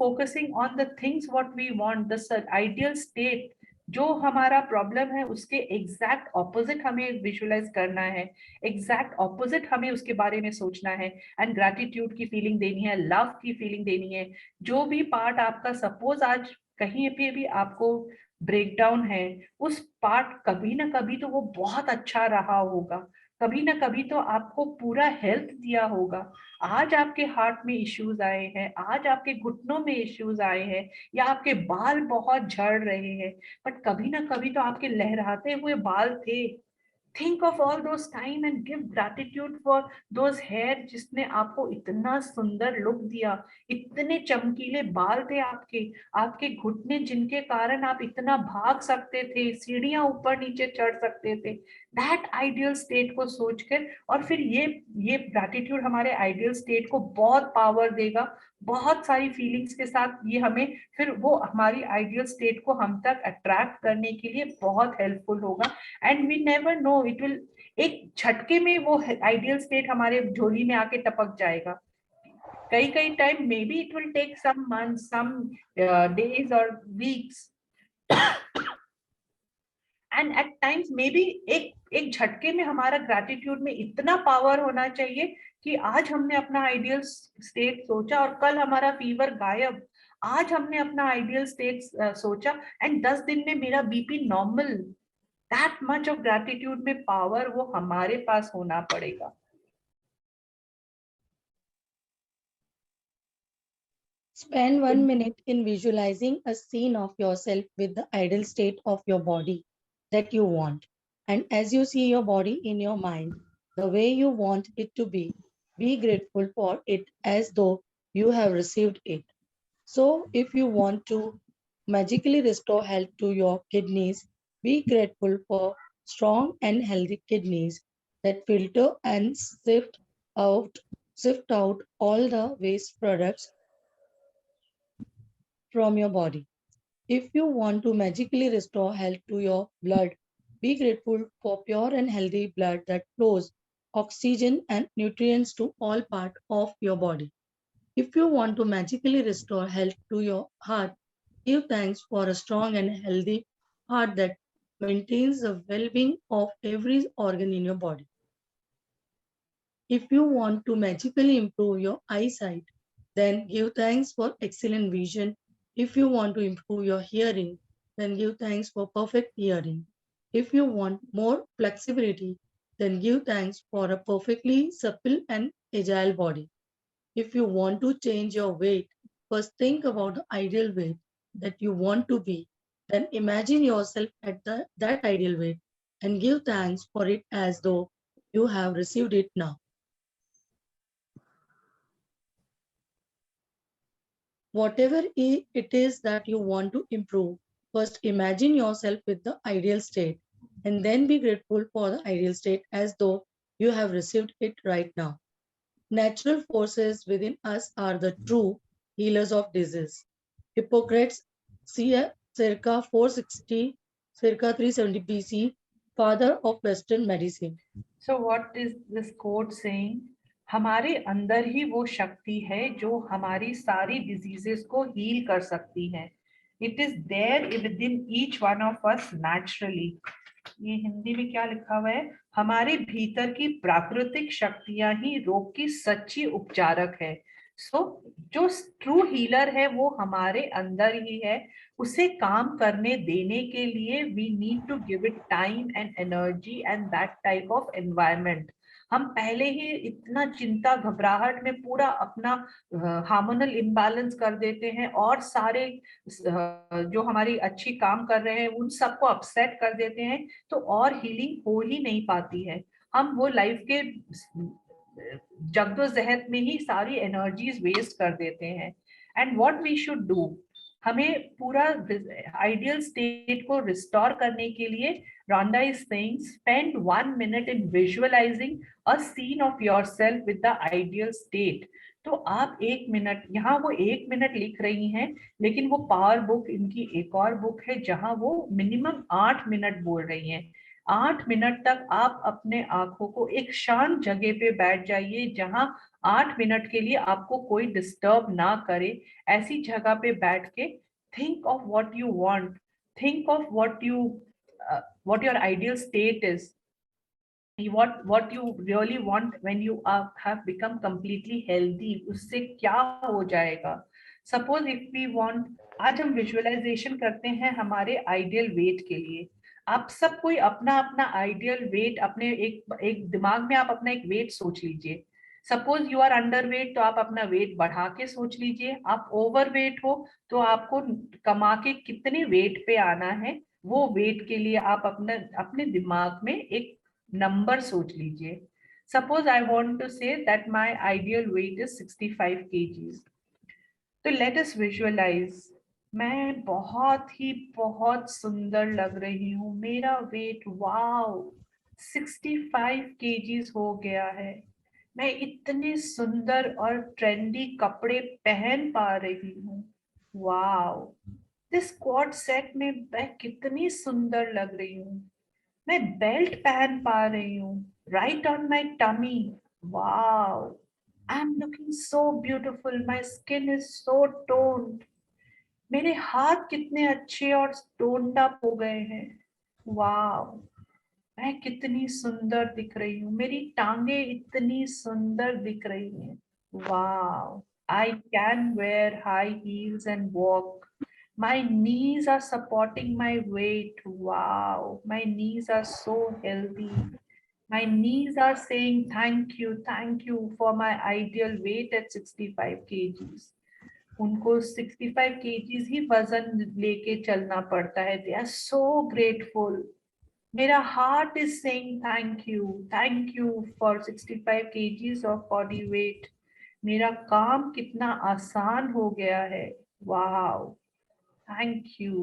focusing on the things what we want, the ideal state. जो हमारा problem है उसके exact opposite हमें visualise करना है, exact opposite हमें उसके बारे में सोचना है. एंड ग्रैटिट्यूड की फीलिंग देनी है, लव की फीलिंग देनी है. जो भी पार्ट आपका सपोज आज कहीं पे भी आपको ब्रेकडाउन है, उस पार्ट कभी ना कभी तो वो बहुत अच्छा रहा होगा, कभी ना कभी तो आपको पूरा हेल्थ दिया होगा. आज आपके हार्ट में इश्यूज आए हैं, आज आपके घुटनों में इश्यूज आए हैं, या आपके बाल बहुत झड़ रहे हैं, बट कभी ना कभी तो आपके लहराते हुए बाल थे. Think of all those time and give gratitude for those hair जिसने आपको इतना सुंदर लुक दिया. इतने चमकीले बाल थे आपके, आपके घुटने जिनके कारण आप इतना भाग सकते थे, सीढ़ियां ऊपर नीचे चढ़ सकते थे. दैट आइडियल स्टेट को सोचकर, और फिर ये ग्रैटिट्यूड हमारे आइडियल स्टेट को बहुत पावर देगा. बहुत सारी फीलिंग्स के साथ ये हमें फिर वो हमारी आइडियल स्टेट को हम तक अट्रैक्ट करने के लिए बहुत हेल्पफुल होगा. And we never know, it will एक झटके में वो आइडियल स्टेट हमारे झोली में आके टपक जाएगा. कई time maybe it will take some months, some days और weeks, and at times maybe एक झटके में हमारा ग्रैटिट्यूड में इतना पावर होना चाहिए कि आज हमने अपना आइडियल स्टेट सोचा और कल हमारा फीवर गायब. आज हमने अपना आइडियल स्टेट सोचा एंड 10 दिन में मेरा BP normal. That much of gratitude में पावर वो हमारे पास होना पड़ेगा. Spend 1 minute in visualizing a scene of yourself with the ideal state of your body that you want. And as you see your body in your mind, the way you want it to be grateful for it as though you have received it. So, if you want to magically restore health to your kidneys, be grateful for strong and healthy kidneys that filter and out sift out all the waste products from your body. If you want to magically restore health to your blood, be grateful for pure and healthy blood that flows oxygen and nutrients to all parts of your body. If you want to magically restore health to your heart, give thanks for a strong and healthy heart that maintains the well being of every organ in your body. If you want to magically improve your eyesight, then give thanks for excellent vision. If you want to improve your hearing, then give thanks for perfect hearing. If you want more flexibility, then give thanks for a perfectly supple and agile body. If you want to change your weight, first think about the ideal weight that you want to be. Then imagine yourself at that ideal weight and give thanks for it as though you have received it now. Whatever it is that you want to improve, first imagine yourself with the ideal state and then be grateful for the ideal state as though you have received it right now. Natural forces within us are the true healers of disease. Hippocrates, circa 460, circa 370 BC, father of Western medicine. So what is this quote saying? हमारे अंदर ही वो शक्ति है जो हमारी सारी diseases को heal कर सकती है. It is there within each one of us naturally. ये हिंदी में क्या लिखा हुआ है? हमारे भीतर की प्राकृतिक शक्तियां ही रोग की सच्ची उपचारक है. सो जो ट्रू हीलर है वो हमारे अंदर ही है. उसे काम करने देने के लिए we need to give it time and energy and that type of environment. हम पहले ही इतना चिंता घबराहट में पूरा अपना हार्मोनल इम्बैलेंस कर देते हैं और सारे जो हमारी अच्छी काम कर रहे हैं उन सबको अपसेट कर देते हैं, तो और हीलिंग हो ही नहीं पाती है. हम वो लाइफ के जद्दोजहद में ही सारी एनर्जीज वेस्ट कर देते हैं. And what we should do, हमें पूरा आइडियल स्टेट को रिस्टोर करने के लिए Rhonda is saying spend 1 minute in visualizing a scene of yourself with the ideal state. तो आप 1 मिनट, यहाँ वो 1 मिनट लिख रही हैं, लेकिन वो पावर बुक इनकी एक और बुक है जहाँ वो मिनिमम 8 मिनट बोल रही हैं. 8 मिनट तक आप अपने आंखों को एक शांत जगह पे बैठ जाइए जहाँ 8 मिनट के लिए आपको कोई डिस्टर्ब ना करे. ऐसी जगह पे बैठ के think of what you want, think of what your ideal state is, what you really want when you have become completely healthy. उससे क्या हो जाएगा? Suppose if we want, आज हम विजुअलाइजेशन करते हैं हमारे आइडियल वेट के लिए. आप सब कोई अपना अपना आइडियल वेट अपने एक दिमाग में आप अपना एक वेट सोच लीजिए. Suppose you are underweight तो आप अपना वेट बढ़ा के सोच लीजिए. आप ओवर वेट हो तो आपको कमा के कितने वेट पे आना है, वो वेट के लिए आप अपने दिमाग में एक नंबर सोच लीजिए. Suppose I want to say that my ideal weight is 65 kgs. तो लेट अस विजुअलाइज, मैं बहुत सुंदर लग रही हूँ. मेरा वेट वाओ 65 kgs हो गया है. मैं इतने सुंदर और ट्रेंडी कपड़े पहन पा रही हूँ. वाओ, दिस क्वाड सेट में मैं कितनी सुंदर लग रही हूँ. मैं बेल्ट पहन पा रही हूँ right on my tummy. Wow, I am looking so beautiful. My skin is so toned. मेरे हाथ कितने अच्छे और टोन्ड अप हो गए हैं. वाओ, मैं कितनी सुंदर दिख रही हूँ. मेरी टांगे इतनी सुंदर दिख रही हैं. Wow, I can wear high heels and walk. My knees are supporting my weight. Wow, my knees are so healthy. My knees are saying thank you for my ideal weight at 65 kgs. उनको 65 kgs ही वजन लेके चलना पड़ता है. They are so grateful. मेरा heart is saying thank you for 65 kgs of body weight. मेरा काम कितना आसान हो गया है. Wow. Thank you.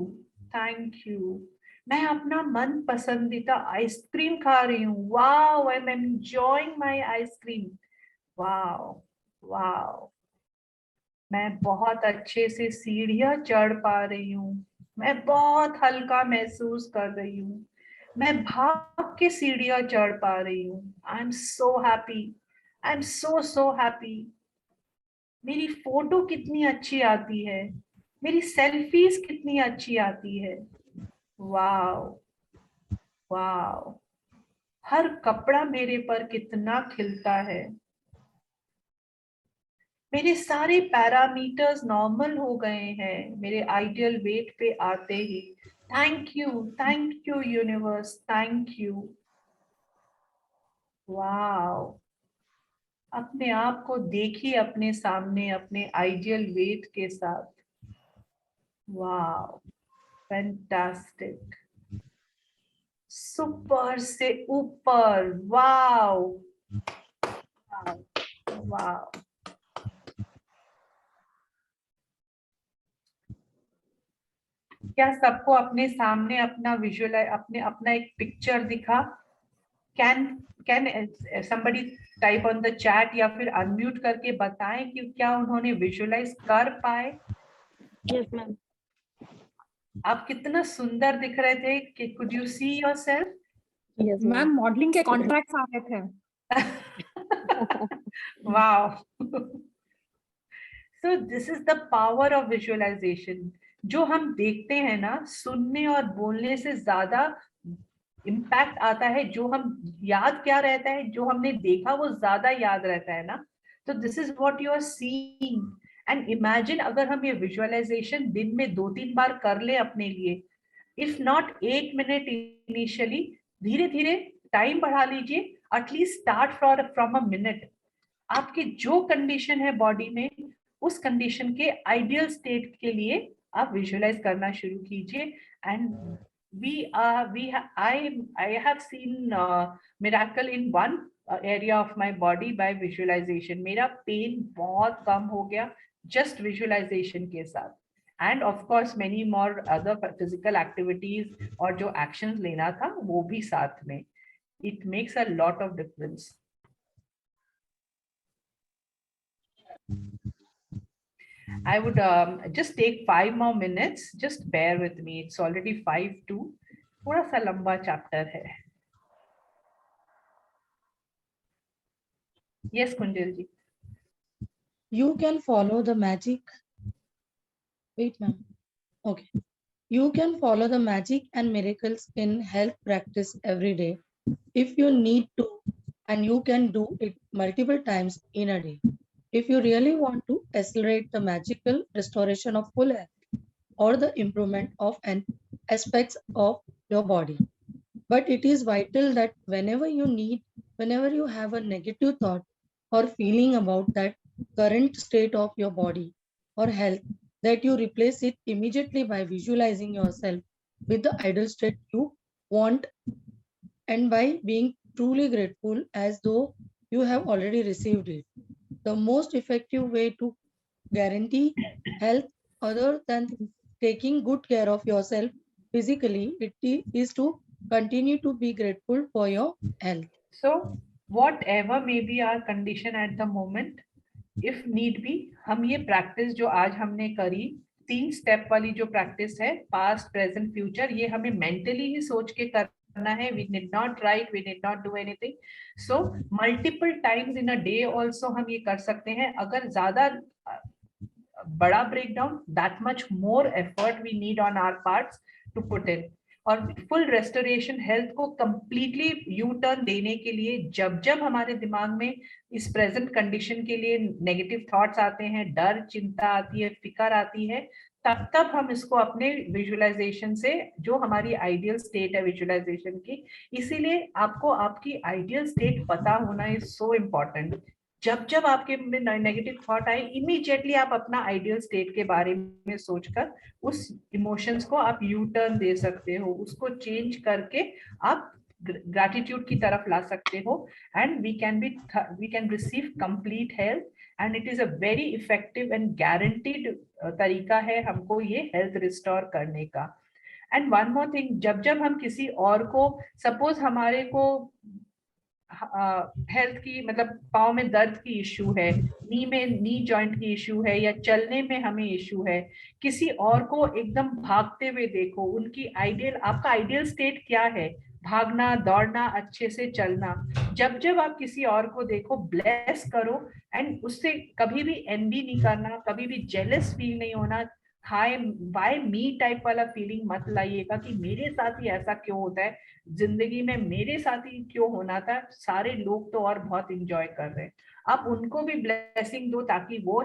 मैं अपना मन पसंदीदा आइसक्रीम खा रही हूँ. Wow, I'm enjoying my ice cream. Wow. मैं बहुत अच्छे से सीढ़ियाँ चढ़ पा रही हूँ. मैं बहुत हल्का महसूस कर रही हूँ. मैं भाग के सीढ़ियाँ चढ़ पा रही हूँ. I'm so happy. मेरी फोटो कितनी अच्छी आती है. मेरी सेल्फीज कितनी अच्छी आती है. वाव. हर कपड़ा मेरे पर कितना खिलता है. मेरे सारे पैरामीटर्स नॉर्मल हो गए हैं मेरे आइडियल वेट पे आते ही. Thank you universe. Thank you. Wow. अपने आप को देखिए अपने सामने अपने आइडियल वेट के साथ. वाव. फैंटास्टिक. सुपर से ऊपर. वाव. क्या सबको अपने सामने अपना विजुअलाइज अपना एक पिक्चर दिखा? Can somebody type on the chat या फिर अनम्यूट करके बताएं कि क्या उन्होंने विजुअलाइज कर पाए? Yes, ma'am. आप कितना सुंदर दिख रहे थे. Could you see yourself? Yes, ma'am modelling के कॉन्ट्रैक्ट्स आ रहे थे. Wow. So this is the power of visualization. जो हम देखते हैं ना, सुनने और बोलने से ज्यादा इम्पैक्ट आता है. जो हम याद क्या रहता है, जो हमने देखा वो ज्यादा याद रहता है ना. तो this is what you are seeing. And imagine अगर हम ये विजुअलाइजेशन दिन में 2-3 बार कर ले अपने लिए. इफ नॉट 8 मिनट इनिशियली, धीरे धीरे टाइम बढ़ा लीजिए. At least start from a minute. आपकी जो कंडीशन है बॉडी में, उस कंडीशन के आइडियल स्टेट के लिए आप विजुअलाइज करना शुरू कीजिए. And I have seen miracle in one area of my body by visualization. मेरा पेन बहुत कम हो गया just visualization के साथ. And of course many more other physical activities और जो actions लेना था वो भी साथ में. It makes a lot of difference. I would just take 5 more minutes. Just bear with me. It's already 5:02. थोड़ा सा लंबा चैप्टर है. Yes, Kunjal ji. You can follow the magic. Wait, ma'am. Okay. You can follow the magic and miracles in health practice every day if you need to, and you can do it multiple times in a day. If you really want to accelerate the magical restoration of full health or the improvement of an aspects of your body. But it is vital that whenever you have a negative thought or feeling about that current state of your body or health, that you replace it immediately by visualizing yourself with the ideal state you want, and by being truly grateful as though you have already received it. The most effective way to guarantee health other than taking good care of yourself physically, it is to continue to be grateful for your health. So whatever may be our condition at the moment, if need be, हम ये practice जो आज हमने करी, 3 step वाली जो practice है, past, present, future, ये हमें mentally ही सोच के करना है. We need not write, we need not do anything. So multiple times in a day also हम ये कर सकते हैं. अगर ज्यादा बड़ा breakdown, that much more effort we need on our parts to put in. और फुल रेस्टोरेशन हेल्थ को कंप्लीटली यू टर्न देने के लिए जब जब हमारे दिमाग में इस प्रेजेंट कंडीशन के लिए नेगेटिव थॉट्स आते हैं, डर, चिंता आती है, फिकर आती है, तब तब हम इसको अपने विजुअलाइजेशन से, जो हमारी आइडियल स्टेट है विजुअलाइजेशन की, इसीलिए आपको आपकी आइडियल स्टेट पता होना इज सो इम्पोर्टेंट. जब जब आपके में नेगेटिव थॉट आए, इमीडिएटली आप अपना आइडियल स्टेट के बारे में सोचकर उस इमोशंस को आप यू टर्न दे सकते हो, उसको चेंज करके आप ग्रैटिट्यूड की तरफ ला सकते हो, and we can receive complete health, and it is a very effective and guaranteed तरीका है हमको ये हेल्थ रिस्टोर करने का। एंड वन मोर थिंग, जब जब हम किसी और को, सपोज हमारे को हेल्थ की मतलब पाँव में दर्द की इश्यू है, नी जॉइंट की इश्यू है, या चलने में हमें इश्यू है, किसी और को एकदम भागते हुए देखो, उनकी आपका आइडियल स्टेट क्या है? भागना, दौड़ना, अच्छे से चलना। जब जब आप किसी और को देखो, ब्लेस करो, एंड उससे कभी भी एनवी नहीं करना, कभी भी जेलस फील नहीं होना, हाय बाय मी टाइप वाला फीलिंग मत लाइएगा कि मेरे साथ ही ऐसा क्यों होता है, जिंदगी में मेरे साथ ही क्यों होना था, सारे लोग तो और बहुत इंजॉय कर रहे हैं। आप उनको भी ब्लेसिंग दो ताकि वो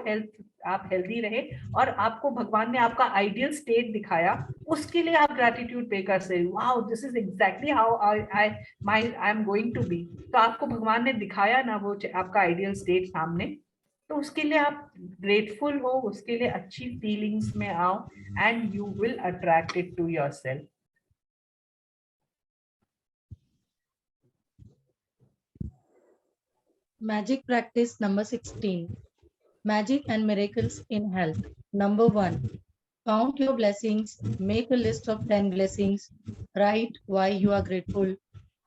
आप हेल्दी रहे, और आपको भगवान ने आपका आइडियल स्टेट दिखाया, उसके लिए आप ग्रैटिट्यूड पे कर सकते, wow this is exactly how I am going to be. तो आपको भगवान ने दिखाया ना वो आपका आइडियल स्टेट सामने, तो उसके लिए आप ग्रेटफुल हो, उसके लिए अच्छी फीलिंग्स में आओ, and you will attract it to yourself. Magic practice number 16. Magic and miracles in health. Number 1. Count your blessings. Make a list of 10 blessings. Write why you are grateful.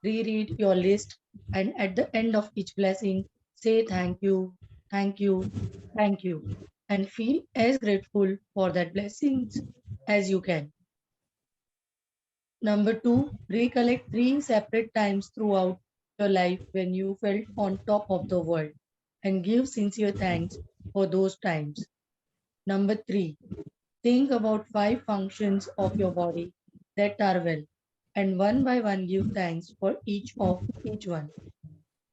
Reread your list. And at the end of each blessing, say thank you, thank you, thank you. And feel as grateful for that blessings as you can. Number 2. Recollect 3 separate times throughout your life when you felt on top of the world, and give sincere thanks for those times. Number 3. Think about 5 functions of your body that are well, and one by one give thanks for each one.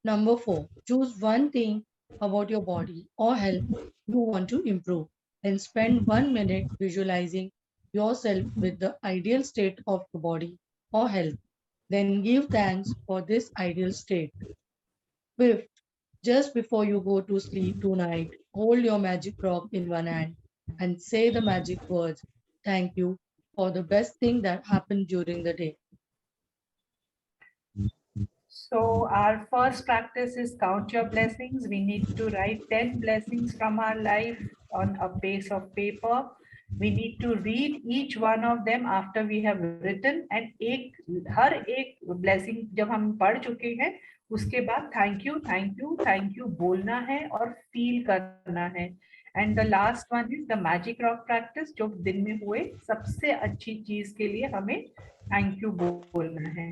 Number 4. Choose one thing about your body or health you want to improve, and spend 1 minute visualizing yourself with the ideal state of your body or health. Then give thanks for this ideal state. Fifth, just before you go to sleep tonight, hold your magic rock in one hand and say the magic words, thank you for the best thing that happened during the day. So our first practice is count your blessings. We need to write 10 blessings from our life on a piece of paper. We need to read each one of them after we have written, and हर एक blessing जब हम पढ़ चुके हैं उसके बाद thank you बोलना है और feel करना है. And the last one is the magic rock practice, जो दिन में हुए सबसे अच्छी चीज के लिए हमें thank you बोलना है.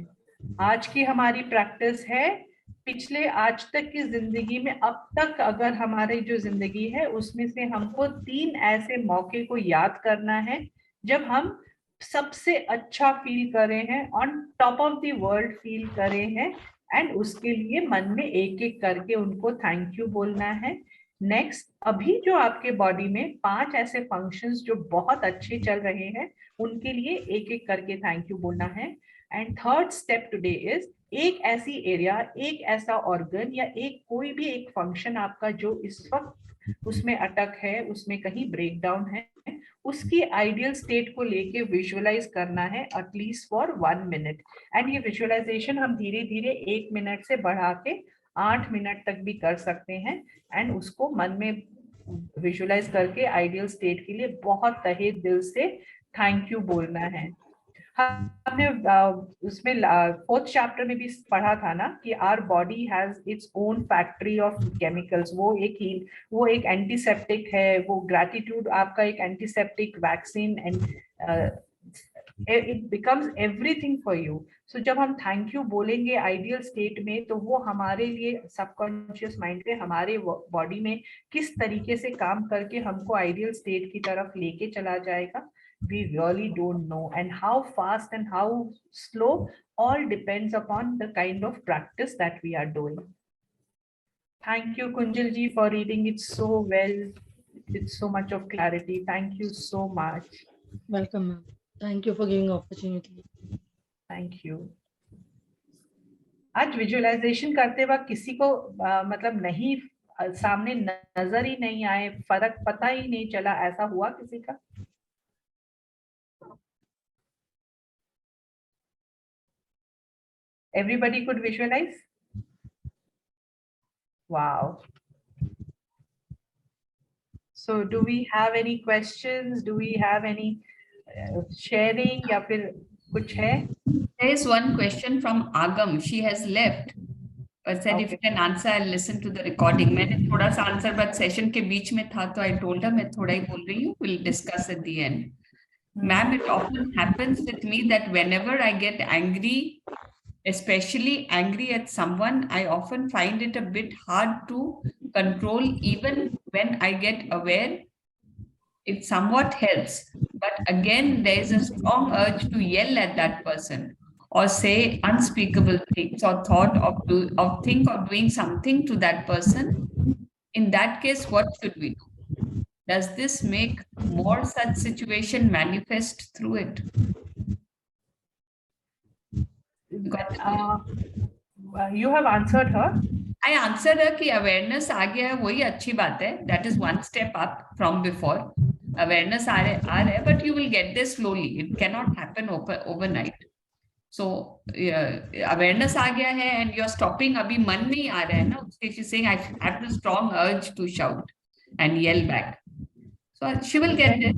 आज की हमारी प्रैक्टिस है पिछले आज तक की जिंदगी में, अब तक अगर हमारी जो जिंदगी है उसमें से हमको 3 ऐसे मौके को याद करना है जब हम सबसे अच्छा फील करे हैं, on top of the world feel करे हैं, एंड उसके लिए मन में एक एक करके उनको थैंक यू बोलना है. नेक्स्ट, अभी जो आपके बॉडी में 5 ऐसे फंक्शंस जो बहुत अच्छे चल रहे हैं उनके लिए एक एक करके थैंक यू बोलना है. And third step today is, एक ऐसी एरिया, एक ऐसा ऑर्गन या एक कोई भी एक फंक्शन आपका जो इस वक्त उसमें अटक है, उसमें कहीं ब्रेक डाउन है, उसकी आइडियल स्टेट को लेके विजुअलाइज करना है एटलीस्ट फॉर 1 मिनट. एंड ये विजुअलाइजेशन हम धीरे धीरे 1 मिनट से बढ़ा के 8 मिनट तक भी कर सकते हैं, एंड उसको मन में विजुअलाइज करके आइडियल स्टेट के लिए बहुत तहे दिल से थैंक यू बोलना है. हमने उसमें 4th चैप्टर में भी पढ़ा था ना कि our body has its own factory of chemicals. वो एक एंटीसेप्टिक है, वो ग्रैटिट्यूड आपका एक antiseptic vaccine, and it becomes everything for you. So जब हम थैंक यू बोलेंगे आइडियल स्टेट में, तो वो हमारे लिए सबकॉन्शियस माइंड पे हमारे बॉडी में किस तरीके से काम करके हमको आइडियल स्टेट की तरफ लेके चला जाएगा, we really don't know. And how fast and how slow all depends upon the kind of practice that we are doing. Thank you, Kunjal ji, for reading it so well. It's so much of clarity. Thank you so much. Welcome, ma'am. Thank you for giving opportunity. Thank you. आज visualisation करते वक्त किसी को मतलब नहीं सामने नजर ही नहीं आए, फर्क पता ही नहीं चला, ऐसा हुआ किसी का? Everybody could visualize? Wow. So do we have any questions? Do we have any sharing या फिर कुछ है? There is one question from Agam. She has left. But said if you can answer, I'll listen to the recording. मैंने थोड़ा सा answer but session के बीच में था तो I told her मैं थोड़ा ही बोल रही हूँ. We'll discuss at the end. Ma'am, it often happens with me that whenever I get angry, especially angry at someone, I often find it a bit hard to control even when I get aware. It somewhat helps, but again, there is a strong urge to yell at that person or say unspeakable things or think of doing something to that person. In that case, what should we do? Does this make more such situation manifest through it? You have answered her. I answered her कि awareness आ गया है, वही अच्छी बात है. That is one step up from before. Awareness आ रहा है, but you will get there slowly. It cannot happen overnight. So awareness आ गया है, and you're stopping. अभी मन नहीं आ रहा है ना. She's saying I have the strong urge to shout and yell back. So she will get there.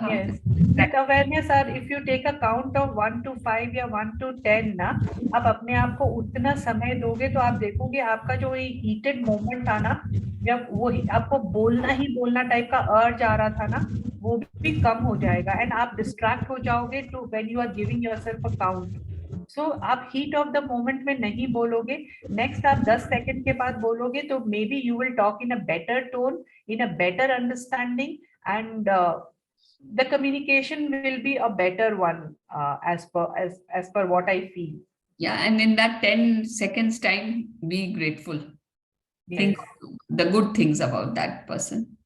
Yes. That awareness, or if you take a count of 1 to 5 या 1 to 10 ना, आप अपने आप को उतना समय दोगे तो आप देखोगे आपका जो ये heated moment था ना, जब वो आपको बोलना टाइप का अर्ज आ रहा था ना, वो भी कम हो जाएगा and आप distract हो जाओगे to when you are giving yourself a count. So आप heat of the moment में नहीं बोलोगे, next आप 10 सेकंड के बाद बोलोगे तो maybe you will talk in a better tone, in a better understanding, and the communication will be a better one as per what I feel. Yeah, and in that 10 seconds time, be grateful. Yes. Think the good things about that person.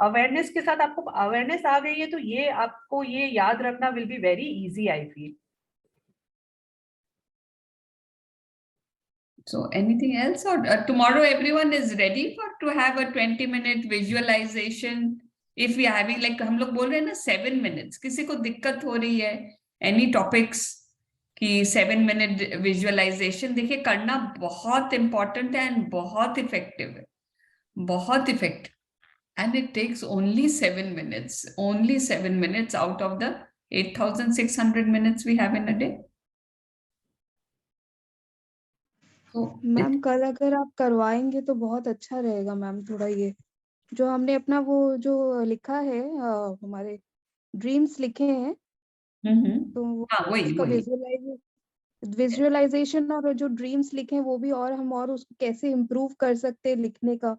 Awareness के साथ आपको awareness आ गई है तो ये आपको ये याद रखना will be very easy, I feel. So anything else, or tomorrow everyone is ready to have a 20-minute visualization? If we are having like हम लोग बोल रहे हैं ना 7 minutes, किसी को दिक्कत हो रही है any topics कि 7-minute visualization, देखिए करना बहुत important है and बहुत effective है, बहुत effective, and it takes only 7 minutes out of the 8,600 minutes we have in a day. Ma'am कल अगर आप करवाएंगे तो बहुत अच्छा रहेगा मैम. थोड़ा ये जो हमने अपना वो जो लिखा है हमारे ड्रीम्स लिखे हैं तो उसका विजुअलाइजेशन और जो ड्रीम्स लिखे हैं वो भी और हम और उसको कैसे इम्प्रूव कर सकते हैं लिखने का,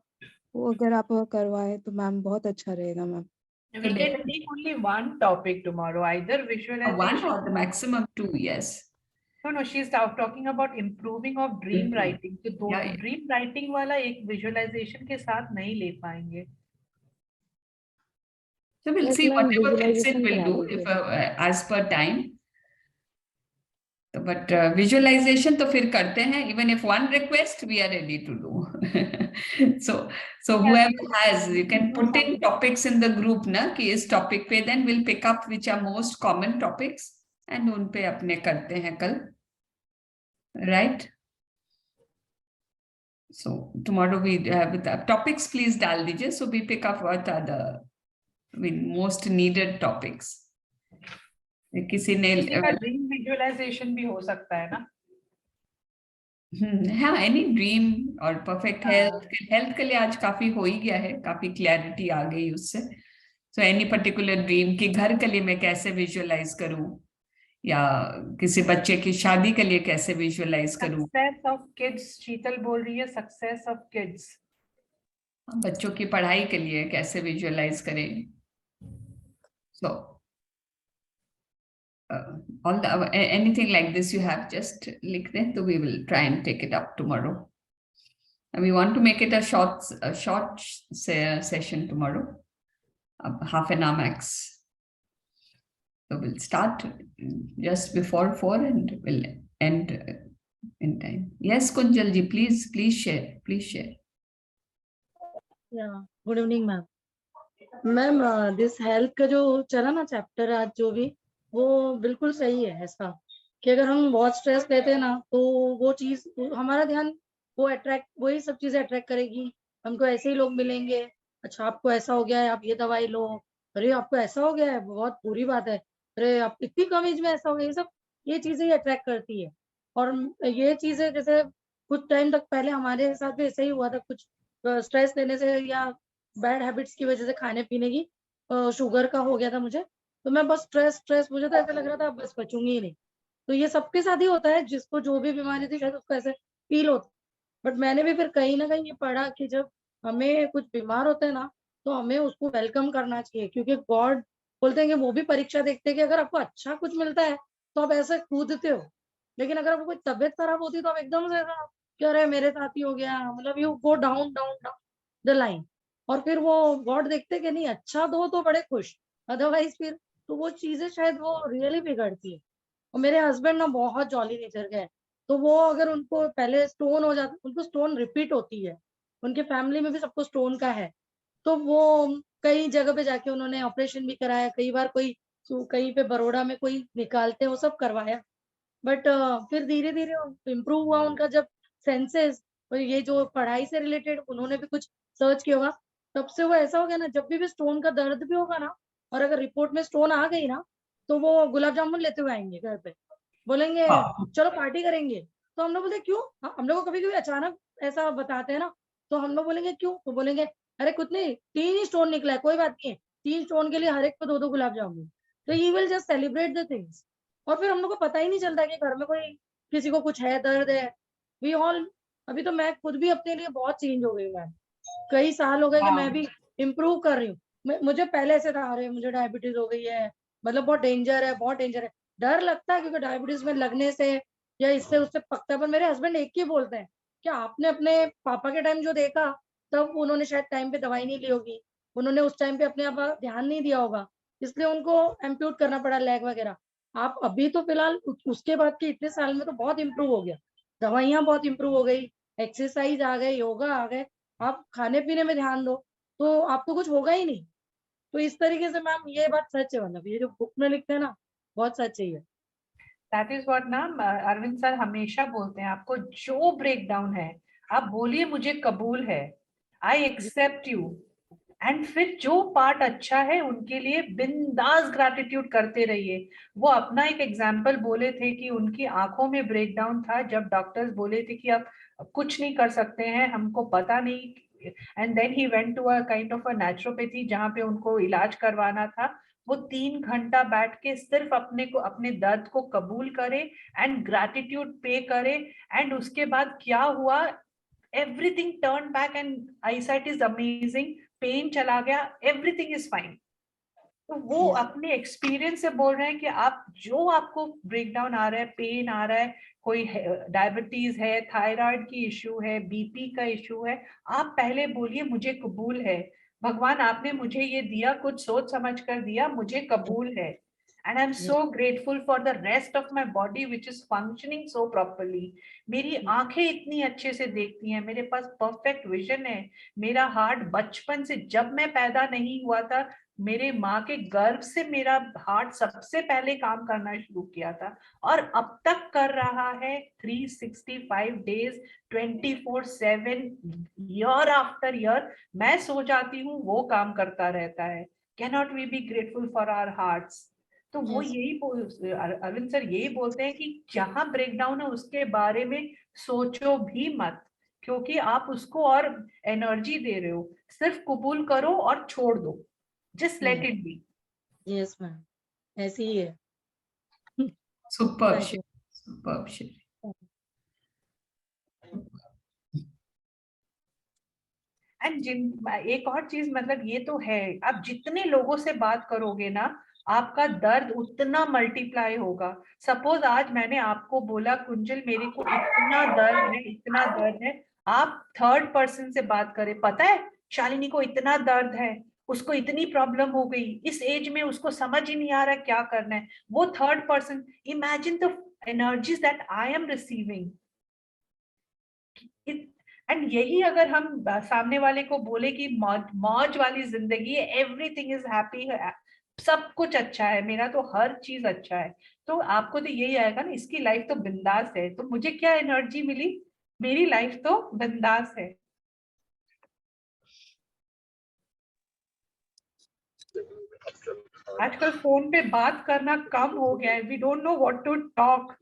वो अगर आप करवाए तो मैम बहुत अच्छा रहेगा ma'am. We can take only one topic tomorrow, either visualization. One or the maximum 2, yes. No, she's talking about improving of dream writing. तो दो dream writing वाला एक visualization के साथ नहीं ले पाएंगे. So we'll see whatever fits in we'll do if as per time. But visualization तो फिर करते हैं. Even if one request, we are ready to do. So whoever has, you can put in topics in the group ना कि इस topic पे, then we'll pick up which are most common topics and उन पे अपने करते हैं कल. Right? So tomorrow we with the topics please डाल दीजिए. So we pick up what are the most needed topics. किसी ने ड्रीम विजुअलाइजेशन भी हो सकता है ना. हाँ, एनी ड्रीम और परफेक्ट हेल्थ के लिए आज काफी हो ही गया है, काफी क्लैरिटी आ गई उससे. सो एनी पर्टिकुलर ड्रीम कि घर के लिए मैं कैसे विजुअलाइज करूं या किसी बच्चे की शादी के लिए कैसे विजुअलाइज करूं. सक्सेस ऑफ किड्स, शीतल बोल रही है सक्सेस ऑफ किड्स. बच्चों की पढ़ाई के लिए कैसे विजुअलाइज करें. सो all the anything like this you have, just लिख दें तो we will try and take it up tomorrow. And we want to make it a short session tomorrow, half an hour max. So we'll start just before 4 and we'll end in time. Yes, Kunjal ji, please share. Yeah, good evening ma'am. Ma'am this health का जो चला ना chapter आज जो भी, वो बिल्कुल सही है ऐसा कि अगर हम बहुत स्ट्रेस लेते हैं ना तो वो चीज हमारा ध्यान वो अट्रैक्ट, वही सब चीजें अट्रैक्ट करेगी। हमको ऐसे ही लोग मिलेंगे, अच्छा आपको ऐसा हो गया है आप ये दवाई लो, अरे आपको ऐसा हो गया है बहुत बुरी बात है, अरे आप इतनी कम एज में ऐसा हो गया, ये सब ये चीजें ही अट्रैक्ट करती है। और ये चीजें जैसे कुछ टाइम तक पहले हमारे साथ भी ऐसा ही हुआ था, कुछ स्ट्रेस लेने से या बैड हैबिट्स की वजह से खाने पीने की, शुगर का हो गया था मुझे। तो मैं बस स्ट्रेस स्ट्रेस मुझे तो ऐसा लग रहा था बस बचूंगी ही नहीं। तो ये सबके साथ ही होता है, जिसको जो भी बीमारी थी शायद उसको ऐसे फील होता। बट मैंने भी फिर कहीं ना कहीं ये पढ़ा कि जब हमें कुछ बीमार होते हैं ना तो हमें उसको वेलकम करना चाहिए, क्योंकि गॉड बोलते हैं कि वो भी परीक्षा देखते हैं कि अगर आपको अच्छा कुछ मिलता है तो आप ऐसे कूदते हो, लेकिन अगर आपको कोई तबियत खराब होती है तो आप एकदम से ऐसा कि अरे मेरे साथ ही हो गया, मतलब you go down down down the line. और फिर वो गॉड देखते कि नहीं अच्छा दो तो बड़े खुश, अदरवाइज फिर तो वो चीजें शायद वो रियली बिगड़ती है। और मेरे हस्बैंड ना बहुत जॉली नेचर के हैं, तो वो अगर उनको पहले स्टोन हो जाता, उनको स्टोन रिपीट होती है, उनके फैमिली में भी सबको स्टोन का है। तो वो कई जगह पे जाके उन्होंने ऑपरेशन भी कराया, कई बार कोई कहीं पे बड़ौदा में कोई निकालते हैं वो सब करवाया। बट फिर धीरे धीरे इम्प्रूव हुआ उनका जब सेंसेस, और ये जो पढ़ाई से रिलेटेड उन्होंने भी कुछ सर्च किया होगा, तब से वो ऐसा हो गया ना जब भी स्टोन का दर्द भी होगा ना, और अगर रिपोर्ट में स्टोन आ गई ना तो वो गुलाब जामुन लेते हुए आएंगे घर पे, बोलेंगे चलो पार्टी करेंगे। तो हम लोग बोलते क्यों, हाँ, हम लोग को कभी कभी अचानक ऐसा बताते हैं ना, तो हम लोग बोलेंगे क्यों, तो बोलेंगे अरे कुछ नहीं 3 ही स्टोन निकला है, कोई बात नहीं है, 3 स्टोन के लिए हर एक को 2-2 गुलाब जामुन। तो he will just celebrate the things. और फिर हम लोग को पता ही नहीं चलता कि घर में कोई किसी को कुछ है, दर्द है। वी ऑल, अभी तो मैं खुद भी अपने लिए बहुत चेंज हो गई मैम, कई साल हो गए कि मैं भी इम्प्रूव कर रही हूँ। मुझे पहले ऐसे था अरे मुझे डायबिटीज हो गई है, मतलब बहुत डेंजर है बहुत डेंजर है, डर लगता है क्योंकि डायबिटीज में लगने से या इससे उससे पकता है। पर मेरे हस्बैंड एक ही बोलते हैं कि आपने अपने पापा के टाइम जो देखा, तब उन्होंने शायद टाइम पे दवाई नहीं ली होगी, उन्होंने उस टाइम पे अपने आप ध्यान नहीं दिया होगा, इसलिए उनको एम्प्यूट करना पड़ा लेग वगैरह। आप अभी तो फिलहाल उसके बाद के इतने साल में तो बहुत इम्प्रूव हो गया, दवाइयाँ बहुत इम्प्रूव हो गई, एक्सरसाइज आ गए, योगा आ गए, आप खाने पीने में ध्यान दो तो आपको कुछ होगा ही नहीं। तो इस तरीके से मैम ये बात सच है, मतलब ये जो बुक में लिखते हैं ना बहुत सच है ये। दैट इज व्हाट ना अरविंद सर हमेशा बोलते हैं, आपको जो ब्रेक डाउन है आप बोलिए मुझे कबूल है, आई एक्सेप्ट यू। एंड फिर जो पार्ट अच्छा है उनके लिए बिंदास ग्रैटिट्यूड करते रहिए। वो अपना एक एग्जाम्पल बोले थे कि उनकी आंखों में ब्रेकडाउन था जब डॉक्टर्स बोले थे कि आप कुछ नहीं कर सकते हैं, हमको पता नहीं। And then he went to a kind of a naturopathy जहाँ पे उनको इलाज करवाना था। वो 3 घंटा बैठ के सिर्फ अपने को अपने दर्द को कबूल करे एंड ग्रैटिट्यूड पे करे। एंड उसके बाद क्या हुआ, everything turn back and eyesight is amazing, pain चला गया, एवरीथिंग इज फाइन। तो वो अपने एक्सपीरियंस से बोल रहे हैं कि आप जो आपको ब्रेकडाउन आ रहा है, पेन आ रहा है, कोई डायबिटीज है, थायराइड की इश्यू है, बीपी का इश्यू है, आप पहले बोलिए मुझे कबूल है, भगवान आपने मुझे ये दिया, कुछ सोच समझ कर दिया, मुझे कबूल है। And I'm so grateful for the rest of my body which is functioning so properly. मेरी आंखें इतनी अच्छे से देखती हैं, मेरे पास परफेक्ट विजन है, मेरा हार्ट बचपन से, जब मैं पैदा नहीं हुआ था मेरे माँ के गर्भ से मेरा हार्ट सबसे पहले काम करना शुरू किया था, और अब तक कर रहा है 365 डेज 24/7 ईयर आफ्टर ईयर। मैं सो जाती हूँ वो काम करता रहता है। Cannot we be grateful for our hearts? तो वो यही अरविंद सर यही बोलते हैं कि जहां ब्रेकडाउन है उसके बारे में सोचो भी मत, क्योंकि आप उसको और एनर्जी दे रहे हो। सिर्फ कबूल करो और छोड़ दो, just let it be. Yes ma'am ऐसे ही है। Superb, Thank you. superb. And एक और चीज, मतलब ये तो है, आप जितने लोगों से बात करोगे ना आपका दर्द उतना मल्टीप्लाई होगा। सपोज आज मैंने आपको बोला कुंजल मेरे को इतना दर्द है, इतना दर्द है, आप थर्ड पर्सन से बात करें, पता है शालिनी को इतना दर्द है, उसको इतनी प्रॉब्लम हो गई, इस एज में उसको समझ ही नहीं आ रहा क्या करना है, वो third person. Imagine the energies that I am receiving. And यही अगर हम सामने वाले को बोले कि मौज वाली जिंदगी है, एवरीथिंग इज हैप्पी, सब कुछ अच्छा है, मेरा तो हर चीज अच्छा है, तो आपको तो यही आएगा ना, इसकी लाइफ तो बिंदास है, तो मुझे क्या एनर्जी मिली, मेरी लाइफ तो बिंदास है। आजकल फोन पे बात करना कम हो गया है, we don't know what to talk,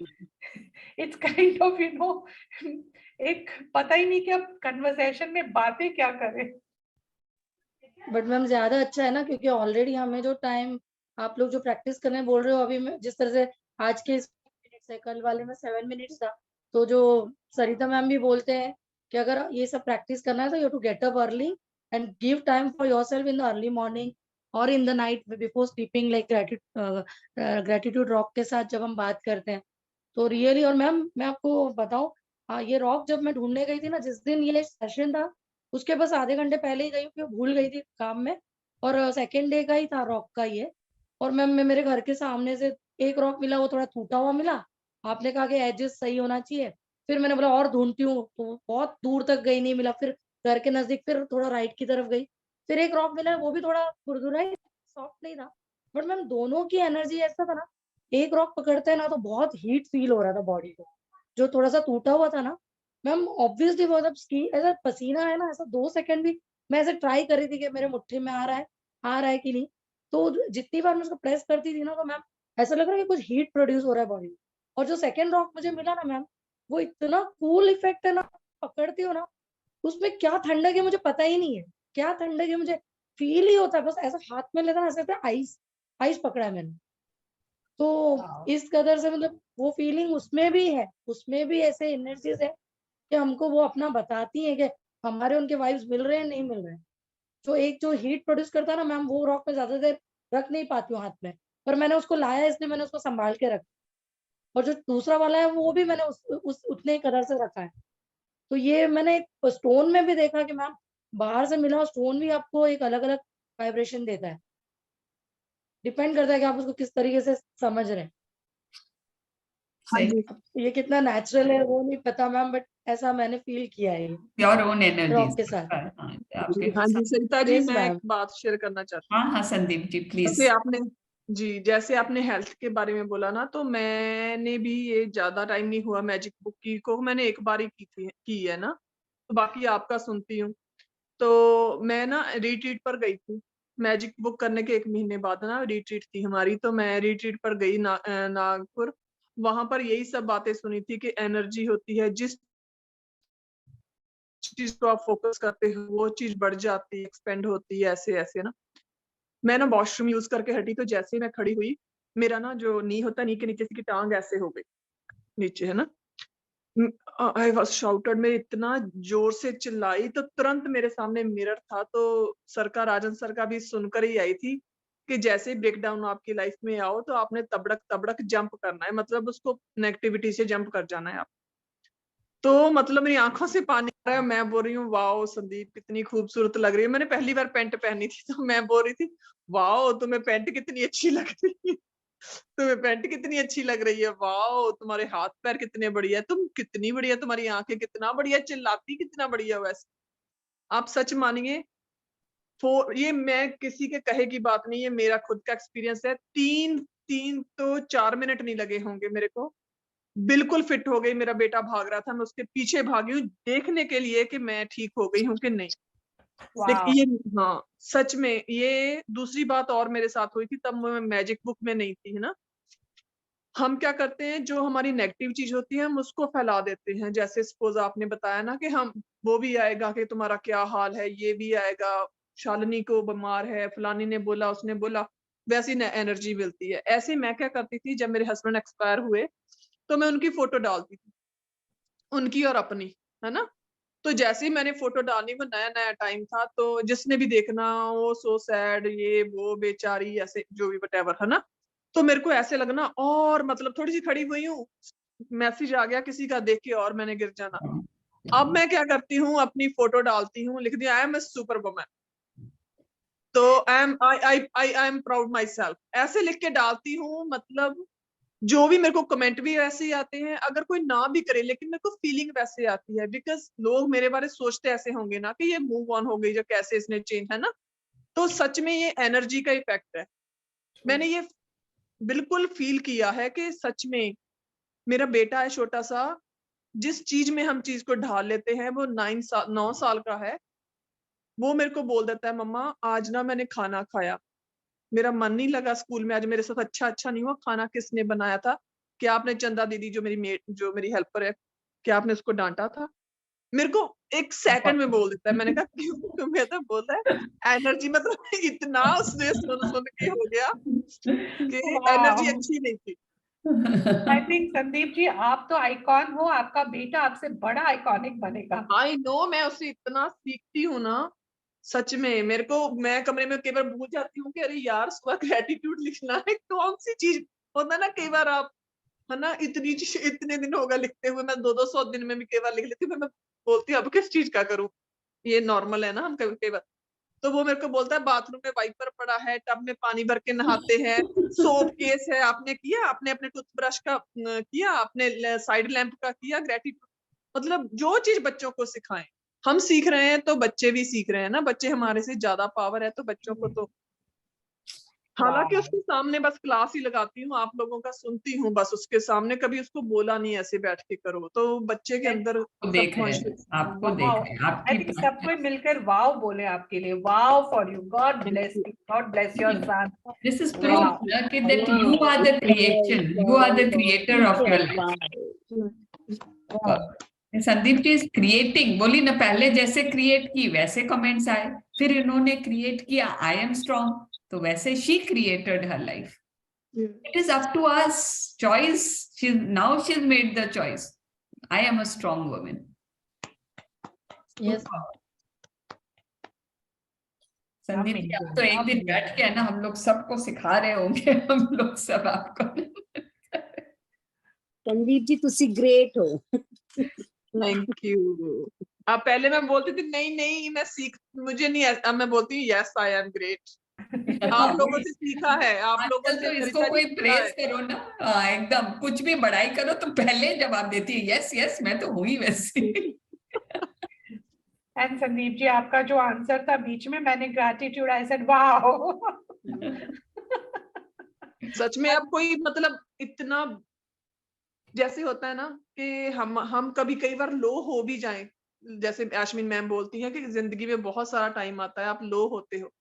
it's kind of एक पता ही नहीं कि अब कन्वर्सेशन में बातें क्या करें। बट मैम ज्यादा अच्छा है ना, क्योंकि ऑलरेडी हमें जो टाइम आप लोग जो प्रैक्टिस करने बोल रहे हो, अभी जिस तरह से आज के मिनट्स है, कल वाले में 7 मिनट्स था, तो जो सरिता मैम भी बोलते हैं कि अगर ये सब प्रैक्टिस करना है तो you to get up early and give time for yourself in the early morning और in the night before sleeping, like gratitude rock के साथ जब हम बात करते हैं तो रियली। और मैम मैं आपको बताऊं, ये रॉक जब मैं ढूंढने गई थी ना, जिस दिन ये सेशन था उसके बस आधे घंटे पहले ही गई, क्योंकि भूल गई थी काम में, और सेकेंड डे का ही था रॉक का ये। और मैम मैं मेरे घर के सामने से एक रॉक मिला, वो थोड़ा टूटा हुआ मिला, आपने कहा कि एजेस सही होना चाहिए, फिर मैंने बोला और ढूंढती हूँ, तो बहुत दूर तक गई, नहीं मिला, फिर घर के नजदीक फिर थोड़ा राइट की तरफ गई, फिर एक रॉक मिला, वो भी थोड़ा खुरदुरा ही, सॉफ्ट नहीं था, बट मैम दोनों की एनर्जी ऐसा था ना, एक रॉक पकड़ते हैं ना तो बहुत हीट फील हो रहा था बॉडी को, जो थोड़ा सा टूटा हुआ था ना मैम ऑब्वियसली बहुत, अब ऐसा पसीना है ना, ऐसा 2 सेकंड भी मैं ऐसे ट्राई कर रही थी कि मेरे मुट्ठी में आ रहा है कि नहीं, तो जितनी बार मैं उसको प्रेस करती थी ना तो मैम ऐसा लग रहा है कि कुछ हीट प्रोड्यूस हो रहा है बॉडी में। और जो सेकंड रॉक मुझे मिला ना मैम, वो इतना कूल इफेक्ट है ना, पकड़ती हो ना, उसमें क्या ठंडक है मुझे पता ही नहीं है, क्या ठंडक है मुझे फील ही होता है, बस ऐसा हाथ में लेता ना, ऐसा लगता है आइस आइस पकड़ा है मैंने, तो इस कदर से मतलब वो फीलिंग उसमें भी है, उसमें भी ऐसे एनर्जीज है कि हमको वो अपना बताती है कि हमारे उनके वाइब्स मिल रहे हैं नहीं मिल रहे हैं। जो एक जो हीट प्रोड्यूस करता है ना मैम, वो रॉक में ज्यादा देर रख नहीं पाती हूँ हाथ में, पर मैंने उसको लाया इसलिए मैंने उसको संभाल के रखा, और जो दूसरा वाला है वो भी मैंने उस उतने ही कदर से रखा है। तो ये मैंने एक स्टोन में भी देखा कि मैम बाहर से मिला स्टोन भी आपको एक अलग अलग वाइब्रेशन देता है, डिपेंड करता है कि आप उसको किस तरीके से समझ रहे हैं। हाँ जी, ये कितना नेचुरल है वो नहीं पता मैम, बट ऐसा मैंने फील किया है योर ओन रॉक के एनर्जीज। साथ। हाँ आपके हाँ जी सरिता जी, यस मैं एक मैम। बात शेयर करना चाहती हाँ हाँ संदीप जी हूँ। प्लीज। जैसे आपने जैसे आपने हेल्थ के बारे में बोला ना, तो मैंने भी ये ज्यादा टाइम नहीं हुआ मैजिक बुक को मैंने एक बार ही की है ना, तो बाकी आपका सुनती हूँ। तो मैं ना रिट्रीट पर गई थी, मैजिक बुक करने के 1 महीने बाद ना रिट्रीट थी हमारी, तो मैं रिट्रीट पर गई नागपुर। वहां पर यही सब बातें सुनी थी कि एनर्जी होती है, जिस चीज को आप फोकस करते हो वो चीज बढ़ जाती है, एक्सपेंड होती है, ऐसे ऐसे ना। मैं ना वॉशरूम यूज करके हटी, तो जैसे ही मैं खड़ी हुई, मेरा ना जो नी होता है, नी के नीचे की टांग ऐसे हो गई नीचे, है ना। आई वॉज शाउटेड, मैं इतना जोर से चिल्लाई, तो तुरंत मेरे सामने मिरर था, तो सर का, राजन सर का भी सुनकर ही आई थी कि जैसे ही ब्रेक डाउन आपकी लाइफ में आओ तो आपने तबड़क तबड़क जंप करना है, मतलब उसको नेगेटिविटी से जंप कर जाना है आप। तो मतलब मेरी आंखों से पानी आ रहा है, मैं बोल रही हूँ वाओ संदीप कितनी खूबसूरत लग रही है। मैंने पहली बार पैंट पहनी थी, तो मैं बोल रही थी वाओ तुम्हें पैंट कितनी अच्छी लग रही है, तुम्हें पैंट कितनी अच्छी लग रही है, वाओ तुम्हारे हाथ पैर कितने बढ़िया, तुम कितनी बढ़िया, तुम्हारी आंखें कितना बढ़िया, चिल्लाती कितना बढ़िया। वैसे आप सच मानिए, ये मैं किसी के कहे की बात नहीं है, मेरा खुद का एक्सपीरियंस है। 4 मिनट नहीं लगे होंगे मेरे को, बिल्कुल फिट हो गई। मेरा बेटा भाग रहा था, मैं उसके पीछे भागी हूँ देखने के लिए कि मैं ठीक हो गई हूँ कि नहीं। लेकिन ये हाँ सच में, ये दूसरी बात और मेरे साथ हुई थी, तब मैं मैजिक बुक में नहीं थी, है ना। हम क्या करते हैं, जो हमारी नेगेटिव चीज होती है हम उसको फैला देते हैं। जैसे सपोज आपने बताया ना कि हम, वो भी आएगा कि तुम्हारा क्या हाल है, ये भी आएगा, शालिनी को बीमार है, फलानी ने बोला, उसने बोला, वैसी एनर्जी मिलती है। ऐसे मैं क्या करती थी, जब मेरे हस्बैंड एक्सपायर हुए तो मैं उनकी फोटो डालती थी, उनकी और अपनी, है ना। तो जैसे ही मैंने फोटो डाली, वो नया नया टाइम था, तो जिसने भी देखना वो सो सैड, ये वो बेचारी, ऐसे जो भी वटेवर, है ना। तो मेरे को ऐसे लगना, और मतलब थोड़ी सी खड़ी हुई हूँ, मैसेज आ गया किसी का, देख के और मैंने गिर जाना। अब मैं क्या करती हूँ, अपनी फोटो डालती हूँ, लिख दिया I am a super woman, तो I am proud myself, ऐसे लिख के डालती हूँ। मतलब जो भी मेरे को कमेंट भी वैसे ही आते हैं, अगर कोई ना भी करे लेकिन मेरे को फीलिंग वैसे आती है, बिकॉज लोग मेरे बारे सोचते ऐसे होंगे ना कि ये मूव ऑन हो गई जो कैसे इसने चेंज, है ना। तो सच में ये एनर्जी का इफेक्ट है। मैंने ये बिल्कुल फील किया है कि सच में मेरा बेटा है छोटा सा, जिस चीज में हम चीज को ढाल लेते हैं, वो 9 साल का है, वो मेरे को बोल देता है मम्मा आज ना मैंने खाना खाया, मेरा मन नहीं लगा स्कूल में आज, मेरे साथ अच्छा नहीं हुआ, खाना किसने बनाया था, क्या आपने चंदा दीदी जो मेरी हेल्पर है, क्या आपने उसको डांटा था? मेरे को एक सेकंड में बोल देता है। मैंने कहा क्यों? तो मैं तो बोलता है एनर्जी, मतलब इतना उसने सुन के हो गया कि एनर्जी Wow. अच्छी नहीं थी। आई थिंक संदीप जी आप तो आइकॉन हो, आपका बेटा आपसे बड़ा आइकॉनिक बनेगा। आई नो, मैं उससे इतना सीखती हूँ ना, सच में। मेरे को, मैं कमरे में कई बार भूल जाती हूँ कि अरे यार सुबह ग्रेटिट्यूड लिखना है, कौन सी चीज होता है ना, कई बार आप, है ना, इतने दिन हो गए लिखते हुए, मैं 200 दिन में भी कई बार लिख लेती हूँ, मैं बोलती हूँ अब किस चीज का करूँ, ये नॉर्मल है ना, हम कई बार। तो वो मेरे को बोलता है बाथरूम में वाइपर पड़ा है, टब में पानी भर के नहाते हैं, सोप केस है, आपने किया, आपने अपने टूथब्रश का किया, आपने साइड लैंप का किया, ग्रेटिट्यूड। मतलब जो चीज बच्चों को सिखाएं, हम सीख रहे हैं तो बच्चे भी सीख रहे हैं ना, बच्चे हमारे से ज्यादा पावर है तो बच्चों को तो, हालांकि उसके सामने बस क्लास ही लगाती हूँ, आप लोगों का सुनती हूँ बस, उसके सामने कभी उसको बोला नहीं ऐसे बैठ के करो, तो बच्चे के अंदर देख रहे हैं, सबकॉन्शियस। आपको देख वाओ, रहे हैं, आई आपकी थिंक सब कोई मिलकर वाओ बोले आपके लिए। Wow for you, God bless you, God bless your son. This is Wow. Proof that you are the creation, you are the creator of your life. Sandeep ji is creating, बोली ना, पहले जैसे क्रिएट की वैसे कमेंट्स आए, फिर इन्होंने क्रिएट किया आई एम स्ट्रॉन्ग, तो वैसे she created her life. It is up to us, choice, now she made the choice, I am a strong woman. Yes. Sandeep ji आप तो एक दिन बैठ के है ना, हम लोग सबको सिखा रहे होंगे, हम लोग सब आपको। संदीप जी तुसी ग्रेट हो। Thank you. अब पहले मैं बोलती थी नहीं मैं सीख, मुझे नहीं, अब मैं बोलती हूँ यस आई एम ग्रेट। आप लोगों से सीखा है, आप लोगों आजकल से तो इसको कोई प्रेस करो ना, एकदम कुछ भी बड़ाई करो तो पहले जवाब देती है यस यस मैं तो हूँ ही वैसी। एंड संदीप जी आपका जो आंसर था बीच में, मैंने ग्रैटिट्यूड, आई सेड वाओ। सच में अब कोई, मतलब इतना, जैसे होता है ना कि हम कभी कई बार लो हो भी जाएं, जैसे यास्मीन मैम बोलती हैं कि जिंदगी में बहुत सारा टाइम आता है आप लो होते हो,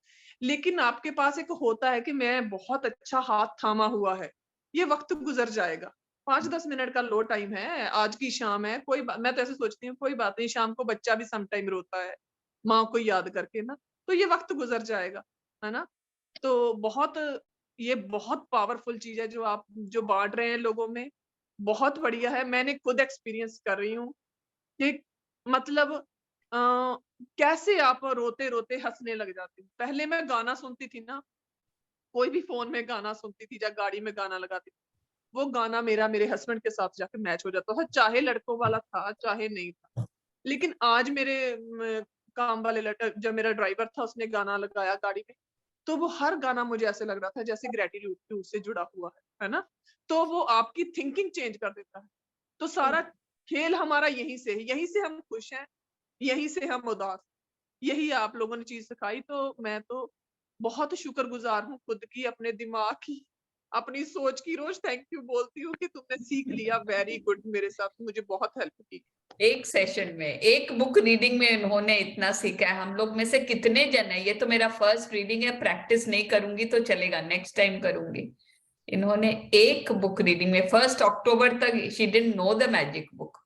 लेकिन आपके पास एक होता है कि मैं बहुत अच्छा हाथ थामा हुआ है, ये वक्त गुजर जाएगा, 5-10 मिनट का लो टाइम है, आज की शाम है, मैं तो ऐसे सोचती हूँ कोई बात नहीं, शाम को बच्चा भी सम टाइम रोता है माँ को याद करके ना, तो ये वक्त गुजर जाएगा, है ना। तो ये बहुत पावरफुल चीज है जो आप जो बांट रहे हैं लोगों में, बहुत बढ़िया है। मैंने खुद एक्सपीरियंस कर रही हूँ कि मतलब कैसे आप रोते रोते हंसने लग जाते हो। पहले मैं गाना सुनती थी ना, कोई भी फोन में गाना सुनती थी या गाड़ी में गाना लगाती थी, वो गाना मेरे हस्बैंड के साथ जाके मैच हो जाता था, चाहे लड़कों वाला था चाहे नहीं था। लेकिन आज मेरे काम वाले लड़का, जब मेरा ड्राइवर था, उसने गाना लगाया गाड़ी में, तो वो हर गाना मुझे ऐसे लग रहा था जैसे ग्रेटिट्यूड से जुड़ा हुआ है ना। तो वो आपकी थिंकिंग चेंज कर देता है। तो सारा खेल हमारा यहीं से हम खुश हैं, यहीं से हम उदास, यही आप लोगों ने चीज सिखाई। तो मैं तो बहुत शुक्रगुजार हूँ खुद की, अपने दिमाग की, अपनी सोच की। रोज थैंक यू बोलती हूँ कि तुमने सीख लिया, वेरी गुड, मेरे साथ मुझे बहुत हेल्प की। एक सेशन में, एक बुक रीडिंग में इन्होंने इतना सीखा है। हम लोग में से कितने जन है, ये तो मेरा फर्स्ट रीडिंग है, प्रैक्टिस नहीं करूंगी तो चलेगा, नेक्स्ट टाइम करूंगी। इन्होंने एक बुक रीडिंग में 1 अक्टूबर तक, she didn't know the magic book.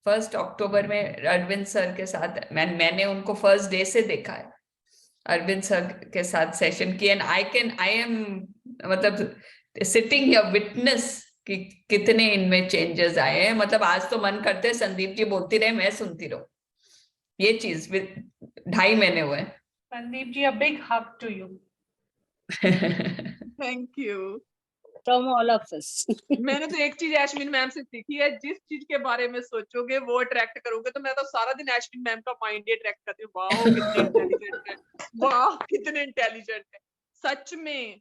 1 अक्टूबर में अरविंद सर के साथ, मैंने उनको फर्स्ट डे से देखा है, अरविंद सर के साथ सेशन किया, एंड आई एम मतलब सिटिंग हियर विटनेस कि कितने इनमें चेंजेस आए हैं। मतलब आज तो मन करते है संदीप जी बोलती रहे, मैं सुनती रहूं। ये चीज 2.5 महीने हुए। Sandeep ji, a big hug to you. Thank you. From all of us. मैंने तो एक चीज यास्मीन मैम से सीखी है, जिस चीज के बारे में सोचोगे वो अट्रैक्ट करोगे। तो मैं तो सारा दिन यास्मीन मैम का माइंड ही अट्रैक्ट करती हूँ। वाह कितने इंटेलिजेंट है, वाह कितने इंटेलिजेंट है, सच में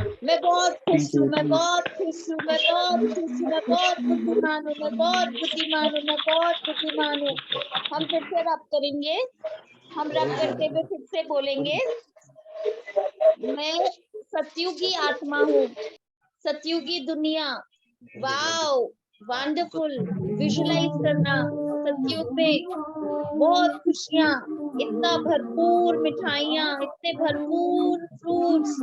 मैं बहुत खुश हूँ, मैं बहुत खुश हूँ, मैं बहुत खुश हूँ, मैं बहुत बुद्धिमान हूँ, मैं बहुत बुद्धिमान हूँ, मैं बहुत बुद्धिमान हूँ। हम फिर से रब करेंगे, हम रब करते हुए फिर से बोलेंगे, मैं सतयुगी आत्मा हूँ, सतयुगी दुनिया। Wow, wonderful. विजुलाइज करना सतयुग में बहुत खुशियाँ, इतना भरपूर मिठाइयाँ, इतने भरपूर फ्रूट्स,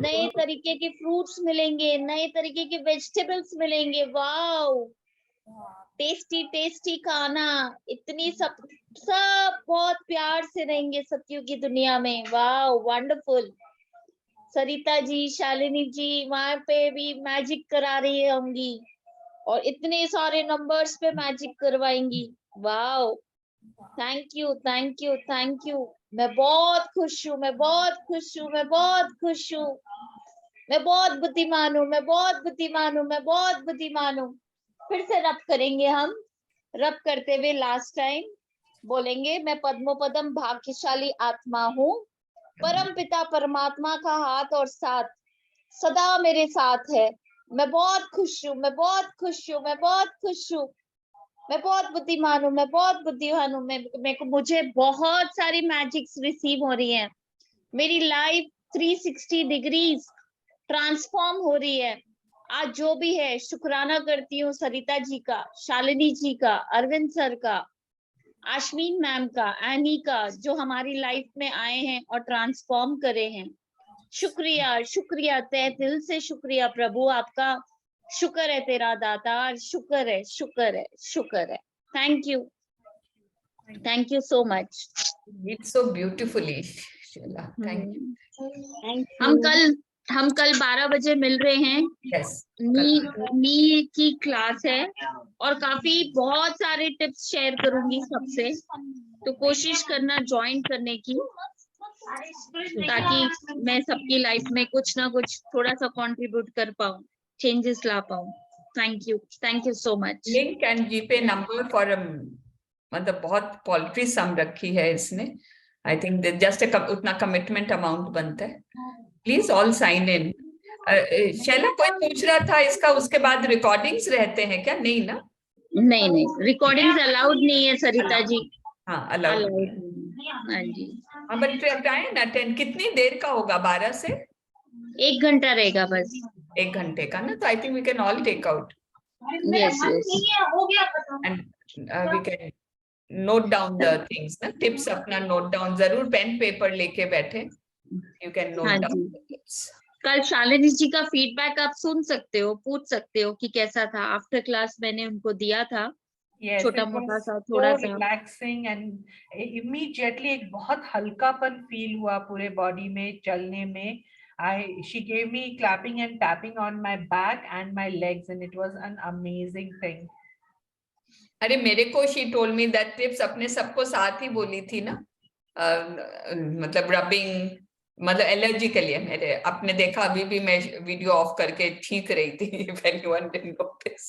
नए तरीके के फ्रूट्स मिलेंगे, नए तरीके के वेजिटेबल्स मिलेंगे। वाओ, टेस्टी टेस्टी खाना, इतनी सब बहुत प्यार से रहेंगे सतयुग की दुनिया में। Wow, wonderful. सरिता जी, शालिनी जी वहां पे भी मैजिक करा रही होंगी और इतने सारे नंबर्स पे मैजिक करवाएंगी। Wow, thank you, thank you, thank you. मैं बहुत खुश हूँ, मैं बहुत खुश हूँ, मैं बहुत खुश हूँ, मैं बहुत बुद्धिमान हूँ, मैं बहुत बुद्धिमान हूँ, मैं बहुत बुद्धिमान हूँ। फिर से रब करेंगे हम। रब करते हुए लास्ट टाइम बोलेंगे, मैं पद्मोपदम भाग्यशाली आत्मा हूँ, परम पिता परमात्मा का हाथ और साथ सदा मेरे साथ है। मैं बहुत खुश हूँ, मैं बहुत खुश हूँ, मैं बहुत खुश हूँ, मैं बहुत बुद्धिमान हूँ, मैं बहुत बुद्धिमान हूँ। मुझे बहुत सारी मैजिक्स रिसीव हो रही हैं। मेरी लाइफ 360 डिग्रीज ट्रांसफॉर्म हो रही है। आज जो भी है, शुक्राना करती हूँ सरिता जी का, शालिनी जी का, अरविंद सर का, आश्मीन मैम का, एनी का, जो हमारी लाइफ में आए हैं और ट्रांसफॉर्म करे हैं। शुक्रिया, शुक्रिया, तहे दिल से शुक्रिया प्रभु आपका। शुक्र है तेरा दातार, शुक्र है, शुक्र है, शुक्र है। Thank you so much. It's so beautifully, Sheila. Thank you. हम कल 12 बजे मिल रहे हैं। Yes. नी की क्लास है और काफी बहुत सारे टिप्स शेयर करूंगी सबसे, तो कोशिश करना ज्वाइन करने की, ताकि मैं सबकी लाइफ में कुछ ना कुछ थोड़ा सा कंट्रीब्यूट कर पाऊँ, चेंजेस ला पाऊँ। Thank you so much. Link and GPay number for मतलब बहुत पॉल्ट्री सम रखी है इसने। आई थिंक जस्ट उतना कमिटमेंट अमाउंट बनता है। Please all sign in. Shaila, कोई पूछ रहा था इसका उसके बाद रिकॉर्डिंग्स रहते हैं क्या? नहीं ना? नहीं, रिकॉर्डिंग्स अलाउड नहीं है सरिता जी। हाँ, अलाउड। हाँ जी। हाँ, बट ट्राई एंड अटेंड। कितनी देर का होगा? 12 से 1 घंटा रहेगा बस। 1 घंटे का ना, तो I think we can all take out yes, and we can note down the things ना। टिप्स अपना नोट डाउन जरूर, पेन पेपर लेके बैठे। You can note down the tips. कल शालिनी जी का फीडबैक आप सुन सकते हो, पूछ सकते हो कि कैसा था। आफ्टर क्लास मैंने उनको दिया था, छोटा मोटा सा, थोड़ा सा रिलैक्सिंग एंड इमीडिएटली एक बहुत हल्कापन फील हुआ पूरे बॉडी में, चलने में। she gave me clapping and tapping on my back and my legs and it was an amazing thing. अरे मेरे को she told me that tips अपने सबको साथ ही बोली थी ना। मतलब रबिंग, मतलब एलर्जी के लिए। मेरे आपने देखा, अभी भी मैं वीडियो ऑफ करके ठीक रही थी। anyone didn't notice.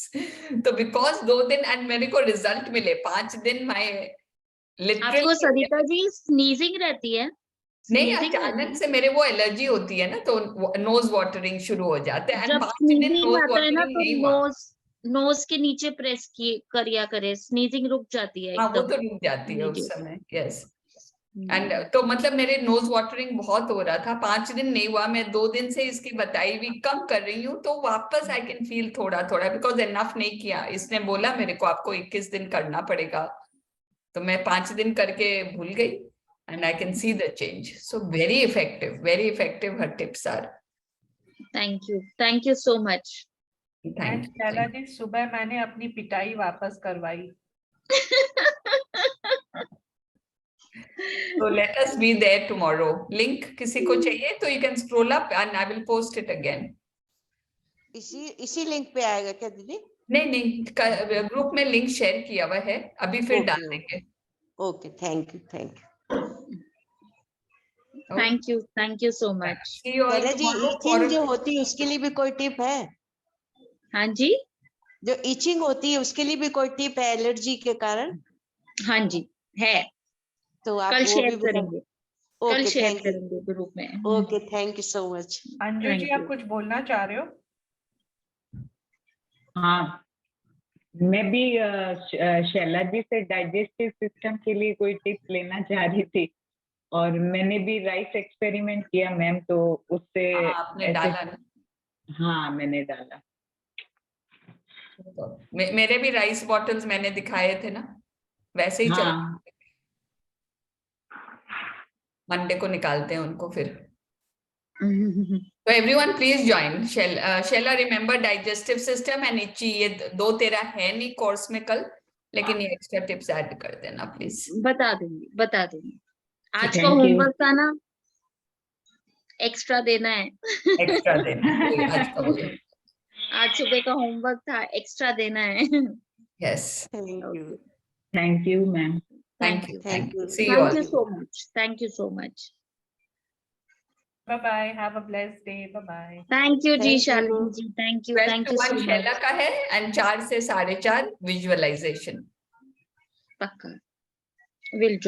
तो बिकॉज 2 दिन एंड मेरे को रिजल्ट मिले 5 दिन। मैं लिटरली, आपको सरिता जी स्नीजिंग रहती है? नहीं, अचानक से मेरे वो एलर्जी होती है ना, तो नोज वाटरिंग शुरू हो जाते हैं। जब 5 दिन स्नीजिंग नोज आता है ना, वाटरिंग तो नहीं हुआ। नोज के नीचे प्रेस करिया करे, स्नीजिंग रुक जाती है हाँ, वो एकदम। तो रुक जाती है उस समय। यस। एंड हम्म। तो मतलब मेरे नोज वाटरिंग बहुत हो रहा था। 5 दिन नहीं हुआ। मैं 2 दिन से इसकी बताई हुई कम कर रही हूँ, तो वापस आई कैन फील थोड़ा थोड़ा, बिकॉज इनफ नहीं किया। इसने बोला मेरे को आपको 21 दिन करना पड़ेगा, तो मैं 5 दिन करके भूल गई and I can see the change. So very effective her tips are. Thank you so much. And Shaila जी, सुबह मैंने अपनी पिटाई वापस करवाई। So let us be there tomorrow. Link किसी को चाहिए तो you can scroll up and I will post it again. इसी लिंक पे आएगा क्या दीदी? नहीं, ग्रुप में लिंक शेयर किया हुआ है, अभी फिर डाल देंगे। Okay, thank you so much. Shaila ji, itching जो होती है उसके लिए भी कोई टिप है? हाँ जी, जो इचिंग होती है उसके लिए भी कोई टिप है एलर्जी के कारण? हाँ जी है, तो आप कल वो शेयर भी करेंगे। कल ओके शेयर थैंक यू करेंगे ग्रुप में। Okay thank you so much Anju Thank जी आप you. कुछ बोलना चाह रहे हो? हाँ, मैं भी शैला जी से डाइजेस्टिव सिस्टम के लिए कोई टिप्स लेना चाह रही थी, और मैंने भी राइस एक्सपेरिमेंट किया मैम, तो उससे आपने ऐसे- डाला ना? हाँ मैंने डाला। मेरे भी राइस बॉटल्स मैंने दिखाए थे ना, वैसे ही चल। हाँ मंडे को निकालते हैं उनको फिर। तो everyone please join Shaila. Remember digestive system and itchy, ये दो तेरा है नहीं कोर्स में कल, लेकिन ये एक्स्ट्रा टिप्स ऐड कर देना प्लीज। बता दूंगी, बता दूंगी। आज का Thank you. होमवर्क था ना, एक्स्ट्रा देना है। एक्स्ट्रा देना है आज का बोलो। आज सुबह का होमवर्क था, एक्स्ट्रा देना है। Yes, thank you ma'am. Thank you, Thank you. See you Thank all. you so much. Thank you so much. Bye bye, have a blessed day, bye bye. Thank you ji Thank you. Shalini ji, thank you 12 to so 1 much. Shaila का है and 4 से 4:30 visualisation. पक्का, will